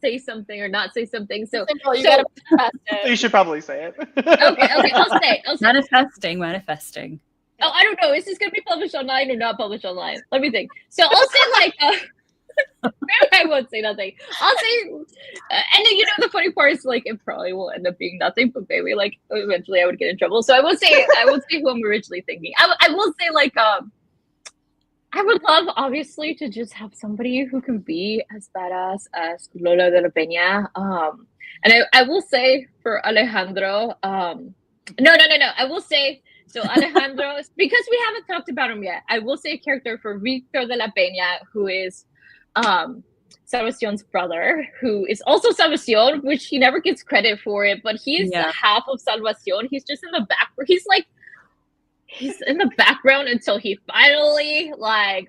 say something or not say something. So Simple, you gotta manifest You it. should probably say it. okay, I'll say. Manifesting. Oh, I don't know. Is this gonna be published online or not published online? Let me think. So I'll say like maybe I won't say nothing. I'll say, and then, you know, the funny part is like it probably will end up being nothing, but maybe like eventually I would get in trouble. So I won't say who I'm originally thinking. I will say like I would love obviously to just have somebody who can be as badass as Lola de la Peña. And I will say for Alejandro, no. I will say so Alejandro because we haven't talked about him yet. I will say a character for Victor de la Peña who is Salvación's brother, who is also Salvación, which he never gets credit for it, but he is half of Salvación. He's just in the back where he's in the background until he finally like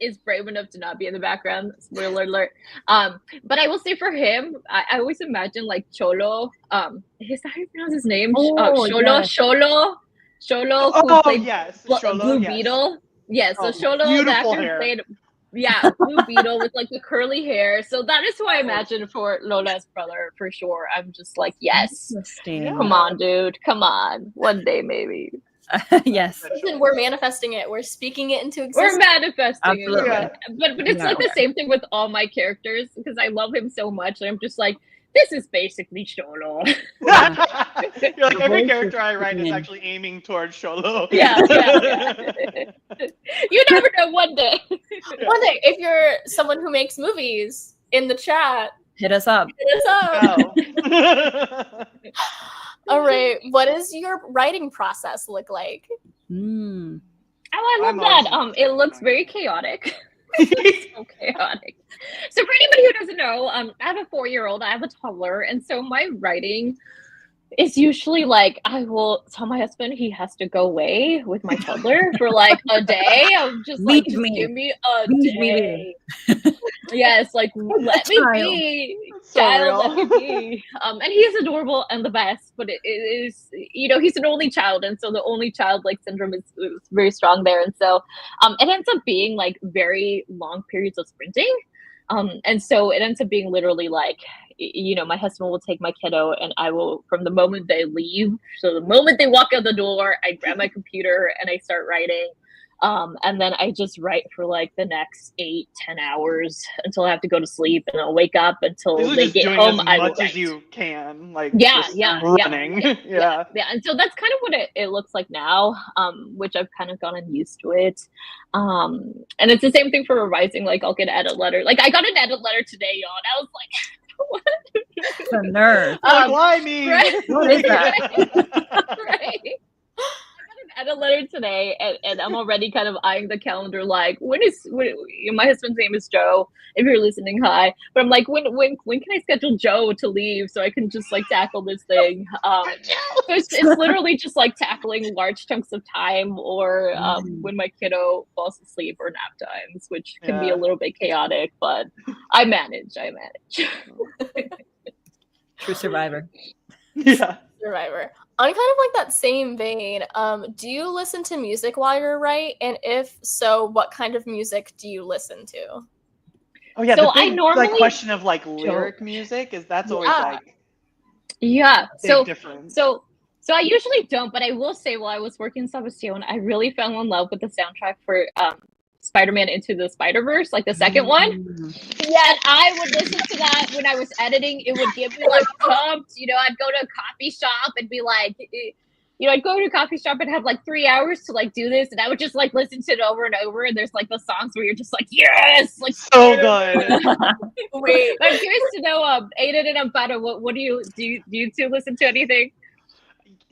is brave enough to not be in the background. Spoiler alert. But I will say for him, I always imagine like Cholo. Is that how you pronounce his name? Cholo. Oh yes, Cholo, Blue yes. Beetle. Yes, so Cholo, the beautiful actor hair. played Blue Beetle with like the curly hair. So that is who I imagine for Lola's brother for sure. I'm just like, yes. Interesting. Come on, dude. Come on. One day maybe. Yes. Listen, we're manifesting it. We're speaking it into We're existence. manifesting Absolutely. it. But it's like the same thing with all my characters because I love him so much. And I'm just like, this is basically Cholo. You're like every character I write is actually aiming towards Cholo. Yeah. You never know one day. One day, if you're someone who makes movies in the chat, Hit us up. hit us up. Oh. All right, what does your writing process look like? Mm. Oh, I love I'm that. always It looks very chaotic. So chaotic. So for anybody who doesn't know, I have a 4-year-old, I have a toddler, and so my writing is usually like I will tell my husband he has to go away with my toddler for like a day. I'm just like, Leave me. give me a Leave me day. Yes, like let me be. So Child, real. let me be. And he's adorable and the best, but it is, you know, he's an only child, and so the only child like syndrome is very strong there, and so it ends up being like very long periods of sprinting. And so it ends up being literally like, you know, my husband will take my kiddo and I will, from the moment they leave, so the moment they walk out the door, I grab my computer and I start writing. And then I just write for like the next 8-10 hours until I have to go to sleep, and I'll wake up until Usually they just get doing home. as I will much as write. you can, like Yeah, just yeah, running. Yeah. And so that's kind of what it looks like now, which I've kind of gotten used to it. And it's the same thing for revising. Like I'll get an edit letter. Like I got an edit letter today, y'all, and I was like, what? The nerve. Like, why me? Right. What is that? Right. I got an edit letter today, and I'm already kind of eyeing the calendar. Like, when my husband's name is Joe? If you're listening, hi. But I'm like, when can I schedule Joe to leave so I can just like tackle this thing? So it's literally just like tackling large chunks of time, or when my kiddo falls asleep, or nap times, which can be a little bit chaotic, but I manage. True survivor. Yeah. Survivor. On kind of like that same vein, do you listen to music while you're right? And if so, what kind of music do you listen to? Oh yeah, So the I big normally question of like lyric music is that's always Yeah. like yeah. big difference. So I usually don't, but I will say while I was working in Salvación, I really fell in love with the soundtrack for Spider-Man Into the Spider-Verse, like the second one. Yeah, and I would listen to that when I was editing. It would get me like pumped. You know, I'd go to a coffee shop and be like, I'd go to a coffee shop and have like 3 hours to like do this, and I would just like listen to it over and over. And there's like the songs where you're just like, yes, like So good. Wait, I'm curious to know, Aiden and Amparo, what do you two listen to anything?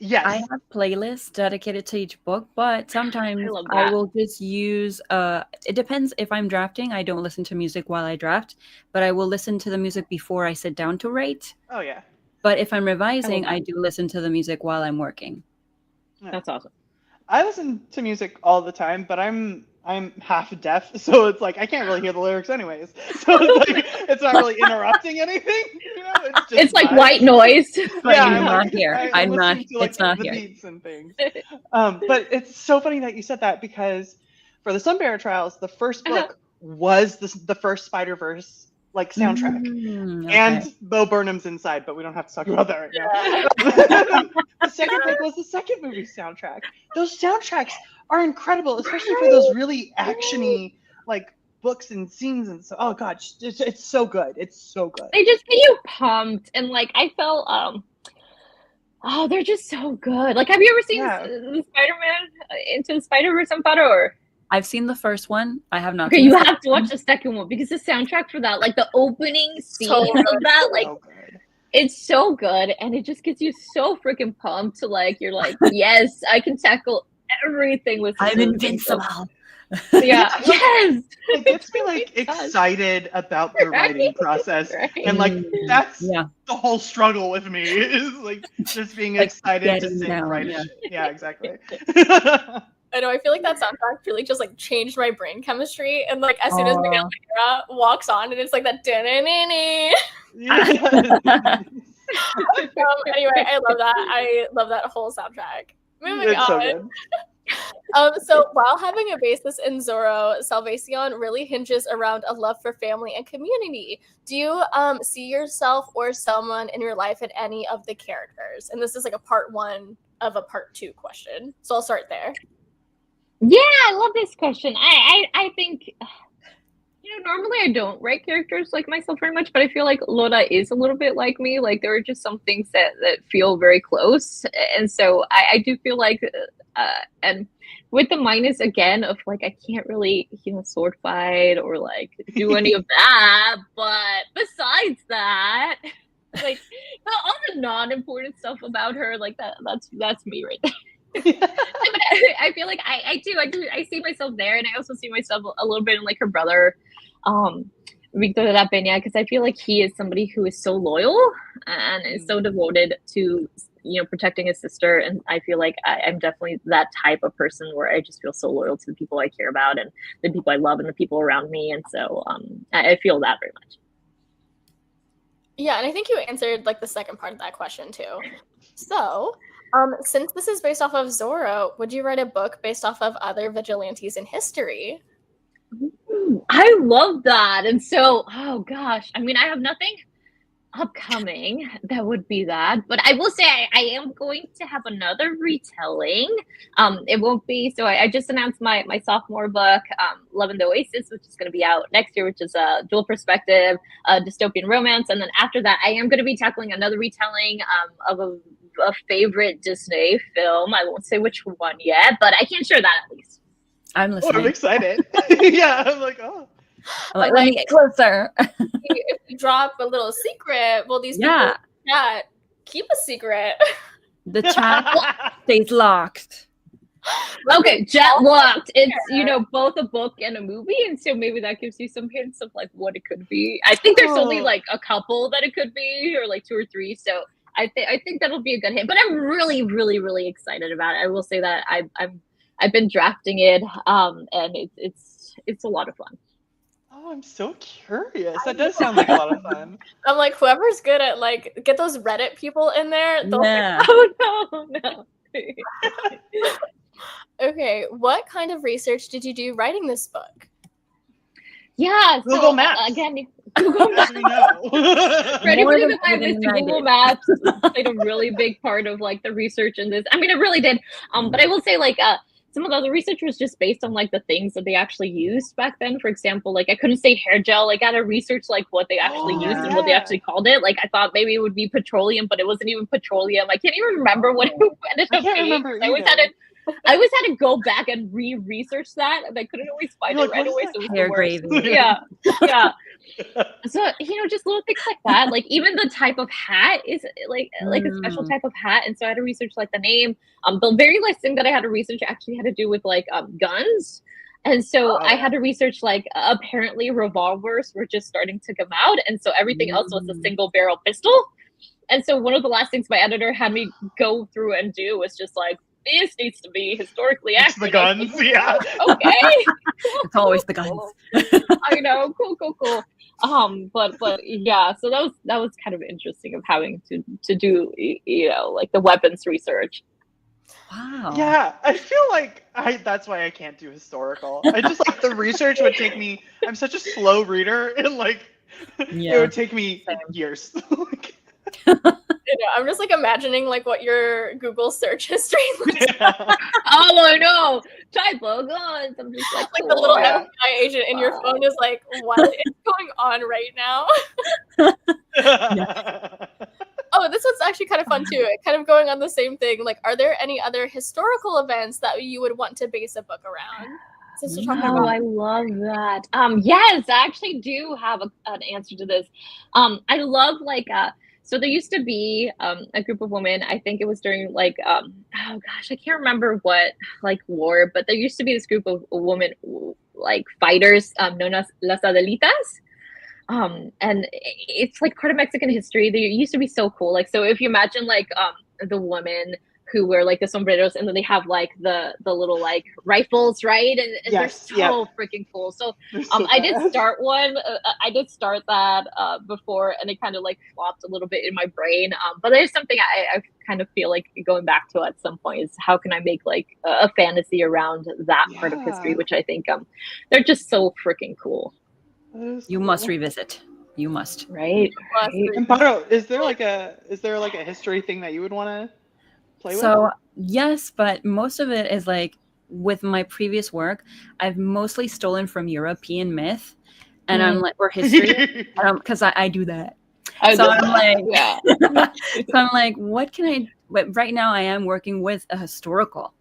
Yes. I have playlists dedicated to each book, but sometimes love I that. will just use it depends. If I'm drafting, I don't listen to music while I draft, but I will listen to the music before I sit down to write. Oh yeah. But if I'm revising, that. I do listen to the music while I'm working. Yeah. That's awesome. I listen to music all the time, but I'm half deaf, so it's like I can't really hear the lyrics anyways. So it's like it's not really interrupting anything. You know, it's just It's like vibes. white noise. Yeah, I'm I'm not like, here. I'm I'm not. listening to, like, It's not the here. beats and things. But it's so funny that you said that because for the Sunbearer Trials, the first book was the first Spider-Verse like soundtrack. Okay. And Bo Burnham's inside, but we don't have to talk about that right now. The second book was the second movie soundtrack. Those soundtracks are incredible, especially for those really actiony like books and scenes and so. Oh god, it's so good. It's so good. They just get you pumped, and like I felt oh, they're just so good. Like, have you ever seen the Spider-Man Into the Spider-Verse, Amparo? Or I've seen the first one. I have not. okay, seen you the have second to watch one. the second one because the soundtrack for that, like the opening scene So of that, like So good. it's so good, and it just gets you so freaking pumped to like you're like, yes, I can tackle everything with this I'm movie. invincible. Yeah, yes. It gets me like It does. excited about the writing process, Right. and like that's Yeah. the whole struggle with me is like just being Like, excited to getting sing down, right. yeah. Yeah, exactly. I know. I feel like that soundtrack really just like changed my brain chemistry. And like as soon as Miguel O'Hara walks on, and it's like that. Yeah. Anyway, I love that. I love that whole soundtrack. Moving It's so on. good. So while having a basis in Zorro, Salvación really hinges around a love for family and community. Do you see yourself or someone in your life in any of the characters? And this is like a part 1 of a part 2 question. So I'll start there. Yeah, I love this question. I think, you know, normally I don't write characters like myself very much, but I feel like Lola is a little bit like me. Like there are just some things that feel very close, and so I do feel like, and with the minus again of like I can't really, you know, sword fight or like do any of that. But besides that, like all the non-important stuff about her, like that's me right there. I feel like I see myself there, and I also see myself a little bit in like her brother, Victor de la Peña, because I feel like he is somebody who is so loyal and is so devoted to, you know, protecting his sister, and I feel like I'm definitely that type of person where I just feel so loyal to the people I care about and the people I love and the people around me, and so I feel that very much. Yeah, and I think you answered like the second part of that question too. So, since this is based off of Zorro, would you write a book based off of other vigilantes in history? I love that. And so, oh gosh, I mean, I have nothing upcoming that would be that, but I will say I am going to have another retelling. It won't be, so I just announced my sophomore book, Love in the Oasis, which is going to be out next year, which is a dual perspective dystopian romance. And then after that, I am going to be tackling another retelling of a favorite Disney film. I won't say which one yet, but I can share that at least. I'm listening. I'm excited. Yeah, I'm like, oh. I'm like, let me get closer. If you drop a little secret, well, these people chat keep a secret. The chat stays locked. Okay, jet locked. It's, you know, both a book and a movie, and so maybe that gives you some hints of like what it could be. I think there's only like a couple that it could be, or like 2 or 3. So I think that'll be a good hint. But I'm really, really, really excited about it. I will say that I've been drafting it, and it's a lot of fun. Oh, I'm so curious. That does sound like a lot of fun. I'm like, whoever's good at like get those Reddit people in there. They'll Yeah. Oh no. Okay, what kind of research did you do writing this book? Yeah, Google so Maps. Again, Google As Maps. we know. For anybody More that might have than missed, I Google did. Maps played a really big part of like the research in this. I mean, it really did. But I will say like some of the other research was just based on like the things that they actually used back then. For example, like I couldn't say hair gel. Like I had to research like what they actually Oh, used and what they yeah. actually called it. Like I thought maybe it would be petroleum, but it wasn't even petroleum. I can't even remember what it ended I up can't being. remember I always had to go back and re-research that, and I couldn't always find You're it like, right what away. is So it was Hair the worst. gravy. Yeah, yeah. So just little things like that. Like even the type of hat is like a special type of hat, and so I had to research like the name. The very last thing that I had to research actually had to do with like guns. And so I had to research like apparently revolvers were just starting to come out, and so everything else was a single barrel pistol. And so one of the last things my editor had me go through and do was just like, this needs to be historically It's accurate. the guns, yeah. Okay. It's always the guns. I know, cool. But yeah, so that was kind of interesting of having to do like the weapons research. Wow. Yeah, I feel like that's why I can't do historical. I just like the research would take me. I'm such a slow reader, and like it would take me years. I'm just like imagining like what your Google search history looks like. Yeah. Oh, I know. Typo guns. I'm just like, Like the little Yeah. FBI agent in your phone is like, what is going on right now? Oh, this one's actually kind of fun too. Kind of going on the same thing. Like, are there any other historical events that you would want to base a book around? Since we're talking about I love that. Yes, I actually do have an answer to this. I love like so there used to be a group of women. I think it was during like oh gosh, I can't remember what like war, but there used to be this group of women like fighters known as las Adelitas. And it's like part of Mexican history. They used to be so cool. Like, so if you imagine like the women who wear like the sombreros and then they have like the little like rifles, right? And Yes, they're so freaking cool. So I did start one. I did start that before, and it kind of like flopped a little bit in my brain. But there's something I kind of feel like going back to at some point is how can I make like a fantasy around that part of history, which I think they're just so freaking cool. You must revisit. You must. Right. Amparo, is there like a history thing that you would want to play with? So yes, but most of it is like with my previous work, I've mostly stolen from European myth, and I'm like, or history, because I do that. So I'm like, so I'm like, what can I? But right now, I am working with a historical.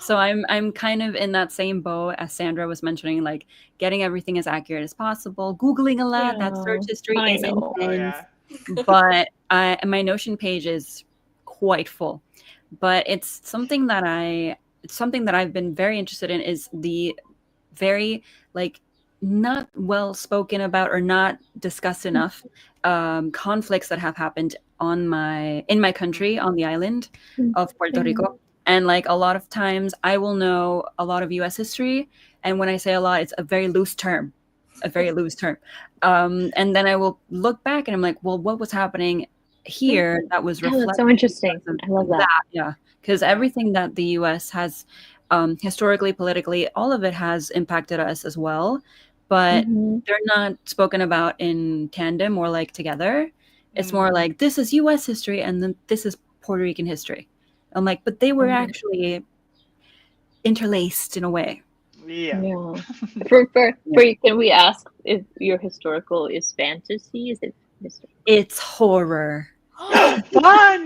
So I'm kind of in that same boat as Sandra was mentioning, like getting everything as accurate as possible, Googling a lot. That search history is intense, but my Notion page is quite full. But it's something that I've been very interested in is the very like not well spoken about or not discussed enough conflicts that have happened in my country on the island of Puerto Rico. And like a lot of times I will know a lot of US history. And when I say a lot, it's a very loose term. And then I will look back and I'm like, well, what was happening here that was reflected? That's so interesting. I love that. Yeah. Because everything that the US has historically, politically, all of it has impacted us as well. But they're not spoken about in tandem or like together. It's more like this is US history and then this is Puerto Rican history. I'm like, but they were actually interlaced in a way. Yeah. For can we ask if your historical is fantasy? Is it history? It's horror. Fun.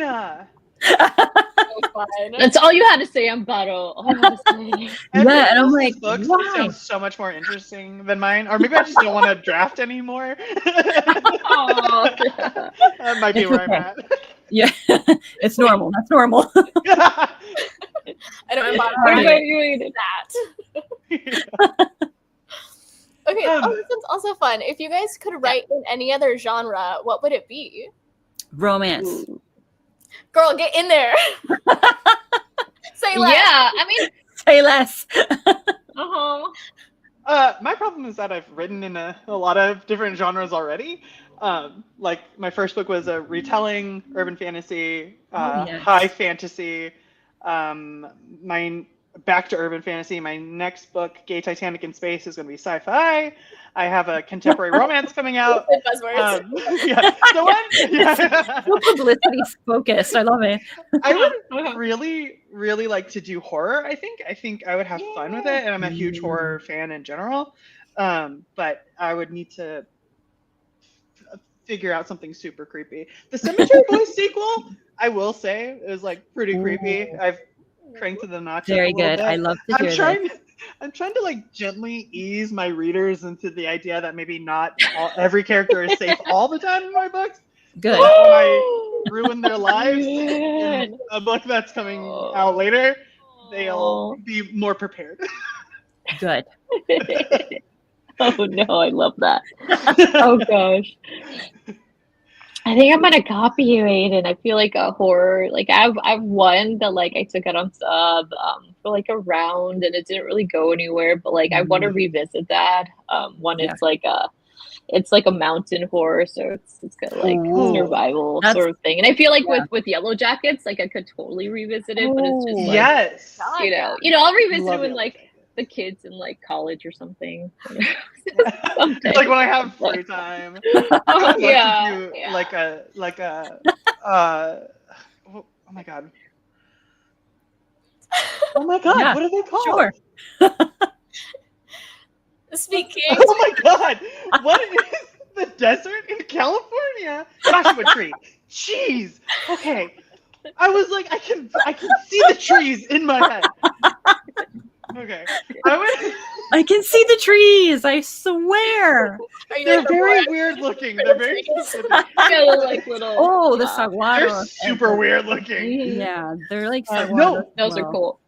That's all you had to say, Amparo. And I'm like, books why? sounds so much more interesting than mine, or maybe I just don't want to draft anymore. That might be where I'm at. Yeah, it's normal. That's normal. I don't know that. Okay, this one's also fun. If you guys could write in any other genre, what would it be? Romance. Girl, get in there. Say less. Yeah, I mean, say less. My problem is that I've written in a lot of different genres already. Like my first book was a retelling, urban fantasy, yes. high fantasy. My back to urban fantasy. My next book, Gay Titanic in Space, is going to be sci-fi. I have a contemporary romance coming out. Buzzwords. Yeah, the one. Yeah. So publicity focused. I love it. I would really, really like to do horror. I think I would have fun with it, and I'm a huge horror fan in general. But I would need to figure out something super creepy. The Cemetery Boys sequel, I will say, is like pretty creepy. I've cranked to the notch. Very up a little good. bit. I love to hear this. I'm trying to like gently ease my readers into the idea that maybe not every character is safe all the time in my books. Good. So when I ruin their lives in a book that's coming out later, they'll be more prepared. Good. Oh no, I love that. Oh gosh. I think I'm gonna copy you, Aiden. I feel like a horror, like I've one that like I took it on sub for like a round and it didn't really go anywhere, but like I want to revisit that. One Yeah. it's like a mountain horror, so it's got like survival sort of thing. And I feel like with Yellow Jackets, like I could totally revisit it, but it's just like Yes. you know, I'll revisit Love it with Yellow like Jackets. the kids in like college or something. It's like when I have free time. I would love to do like a oh my god. Oh my god, Yeah, what are they called? Sure. Speaking. Oh my god, what is the desert in California? Joshua Tree. Jeez. Okay. I was like, I can see the trees in my head. Okay. I can see the trees. I swear. They're very weird looking. They're very Yeah, like little. The saguaro. They're super weird looking. Yeah, they're like no, those are cool.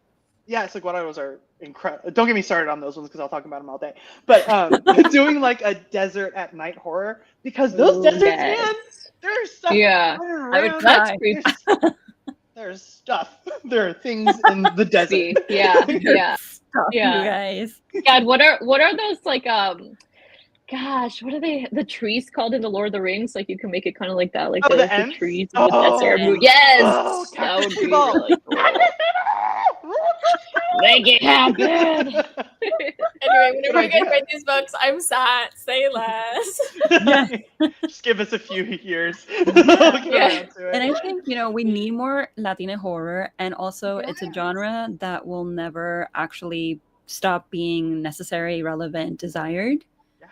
Yeah, saguaros are incredible. Don't get me started on those ones because I'll talk about them all day. But doing like a desert at night horror, because those deserts, man, there's stuff. Yeah, that's creepy. There's stuff. There are things in the desert. Yeah. Stuff, you guys. God, what are those like? Gosh, what are they? The trees called in the Lord of the Rings? Like you can make it kind of like that, like the trees in the desert. Yes, that would be really cool. Make it happen. Anyway, whenever you guys write these books, I'm sad. Say less. Just give us a few years. And I think, we need more Latina horror, and also it's a genre that will never actually stop being necessary, relevant, desired.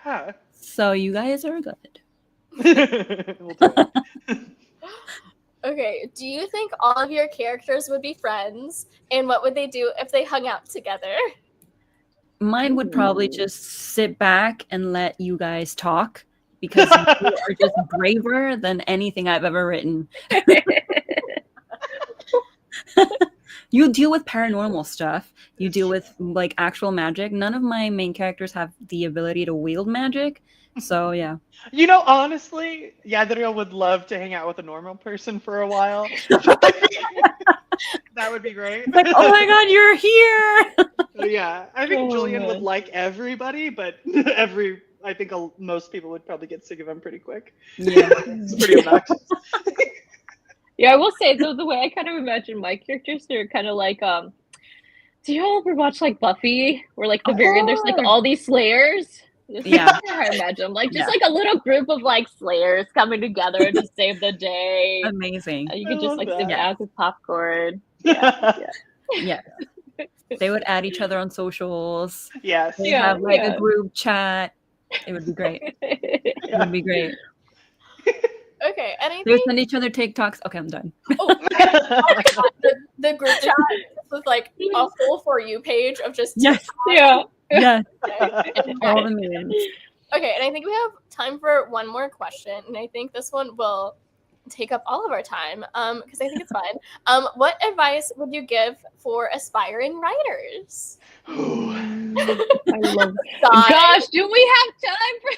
Yeah. So you guys are good. We'll do it. Okay, do you think all of your characters would be friends? And what would they do if they hung out together? Mine would probably just sit back and let you guys talk, because you are just braver than anything I've ever written. You deal with paranormal stuff. You deal with like actual magic. None of my main characters have the ability to wield magic. So yeah. Honestly, Yadriel would love to hang out with a normal person for a while. That would be great. Like, oh my god, you're here. Yeah, I think Julian would like everybody, but I think most people would probably get sick of him pretty quick. Yeah. It's pretty obnoxious. Yeah, I will say, so the way I kind of imagine my characters, they're kind of like, do you all ever watch like Buffy, where like the very end there's like all these slayers? Yeah. I imagine them, like just like a little group of like slayers coming together to save the day. Amazing. You could just like that. sit back with popcorn. Yeah. They would add each other on socials. Yes. They have like a group chat. It would be great. It would be great. Okay, and I They would think send each other TikToks. Okay, I'm done. the group chat was like a full For You page of just Yes. Yeah. Yeah. and All the memes. Okay, and I think we have time for one more question, and I think this one will take up all of our time because I think it's fun. What advice would you give for aspiring writers? I love Gosh, do we have time for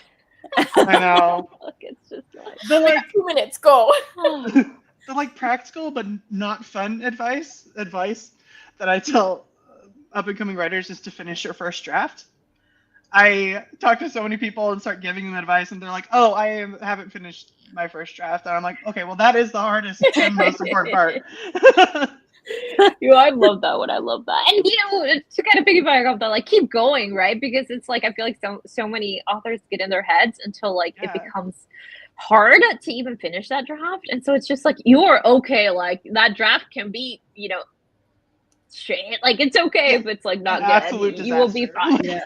I know. It's just like The like 2 minutes, go. the like practical but not fun advice that I tell up and coming writers is to finish your first draft. I talk to so many people and start giving them advice, and they're like, "Oh, haven't finished my first draft," and I'm like, "Okay, well, that is the hardest and most important part." I love that one. I love that. And to kind of piggyback off that, like, keep going, right? Because it's like I feel like so many authors get in their heads until like it becomes hard to even finish that draft. And so it's just like you're okay, like that draft can be, shit. Like it's okay if it's like not good. Absolute You will be fine.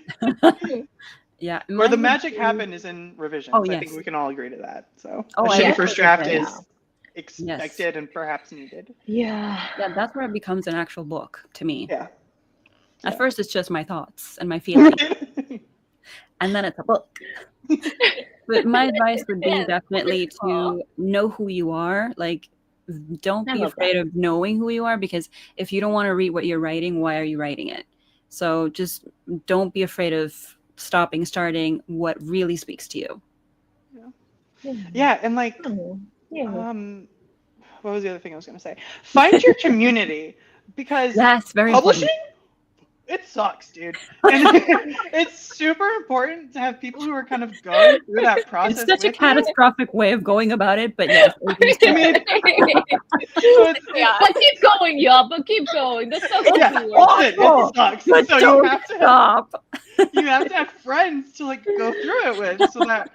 Yeah. Where the magic happened is in revisions. Oh, I yes. think we can all agree to that. So Oh, a I shitty first draft agree. is expected and perhaps needed. Yeah. Yeah, that's where it becomes an actual book to me. Yeah. At first, it's just my thoughts and my feelings, and then it's a book. But my advice would be definitely to know who you are. Like, don't be afraid of knowing who you are, because if you don't want to read what you're writing, why are you writing it? So just don't be afraid of starting what really speaks to you. Yeah, and like, what was the other thing I was going to say? Find your community, because very publishing, important. It sucks, dude. And it's super important to have people who are kind of going through that process. It's such a with you. catastrophic way of going about it, but yes. I mean, but keep going, y'all. But keep going. That's so cool. It sucks. But So don't you have to stop. You have to have friends to like go through it with, so that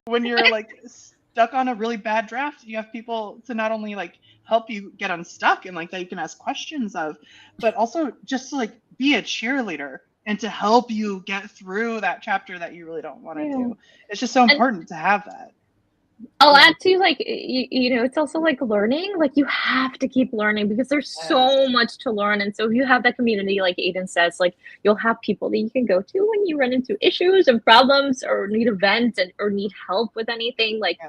when you're like stuck on a really bad draft, you have people to not only like help you get unstuck and like that you can ask questions of, but also just to like be a cheerleader and to help you get through that chapter that you really don't want to do. It's just so important to have that. I'll add to, like, it's also like learning. Like, you have to keep learning because there's so much to learn. And so if you have that community, like Aiden says, like, you'll have people that you can go to when you run into issues and problems or need a vent or need help with anything. Like,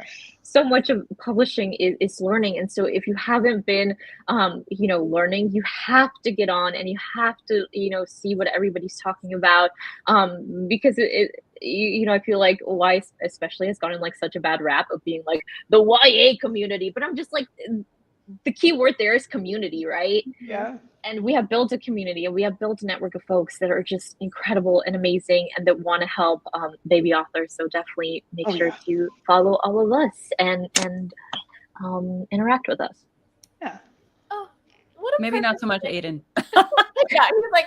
so much of publishing is learning. And so if you haven't been, learning, you have to get on and you have to, see what everybody's talking about, because I feel like YA especially has gotten like such a bad rap of being like the YA community, but I'm just like, the key word there is community, right? Yeah. And we have built a community and we have built a network of folks that are just incredible and amazing and that want to help baby authors. So definitely make sure to follow all of us and interact with us. Yeah. Oh, maybe not so much Aiden. Yeah, he was like,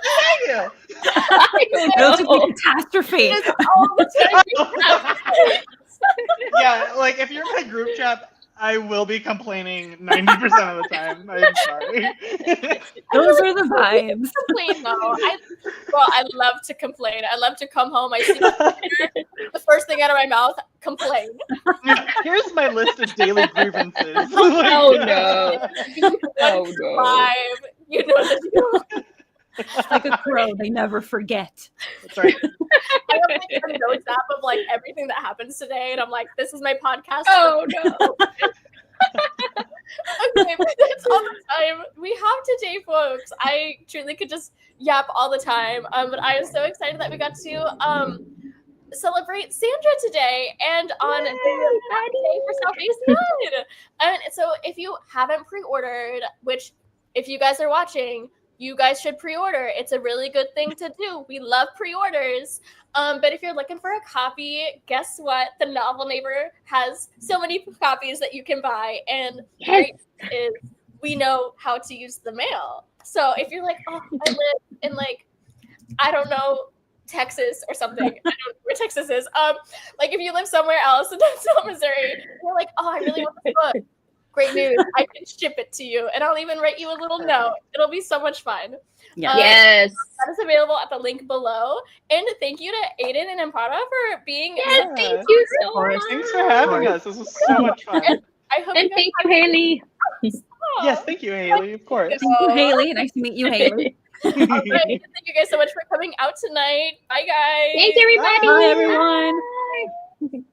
Thank you. Those would be catastrophe. Yeah, like if you're in my group chat, I will be complaining 90% of the time. I'm sorry. Those are the vibes. Complain though. I love to complain. I love to come home. I see the first thing out of my mouth, complain. Here's my list of daily grievances. Oh no! Oh no! Live, you know the deal. Like a crow, they never forget. That's right. I have like a notes app of like everything that happens today, and I'm like, this is my podcast. Oh no! Okay, but that's all the time we have today, folks. I truly could just yap all the time, but I am so excited that we got to celebrate Sandra today and on the day for Salvation. And so if you haven't pre-ordered, which if you guys are watching, you guys should pre-order. It's a really good thing to do. We love pre-orders. But if you're looking for a copy, guess what? The Novel Neighbor has so many copies that you can buy. And great is we know how to use the mail. So if you're like, oh, I live in like, I don't know, Texas or something. I don't know where Texas is. Like if you live somewhere else in Missouri, you're like, oh, I really want this book. Great news. I can ship it to you. And I'll even write you a little note. It'll be so much fun. Yes. That is available at the link below. And thank you to Aiden and Amparo for being Yes, thank you so much. Thanks for having us. This was so much fun. And I hope and thank you, Haley. Yes, thank you, Haley, of course. Thank you, Haley. Nice to meet you, Haley. All right. Thank you guys so much for coming out tonight. Bye, guys. Thanks, everybody. Bye, everyone. Bye.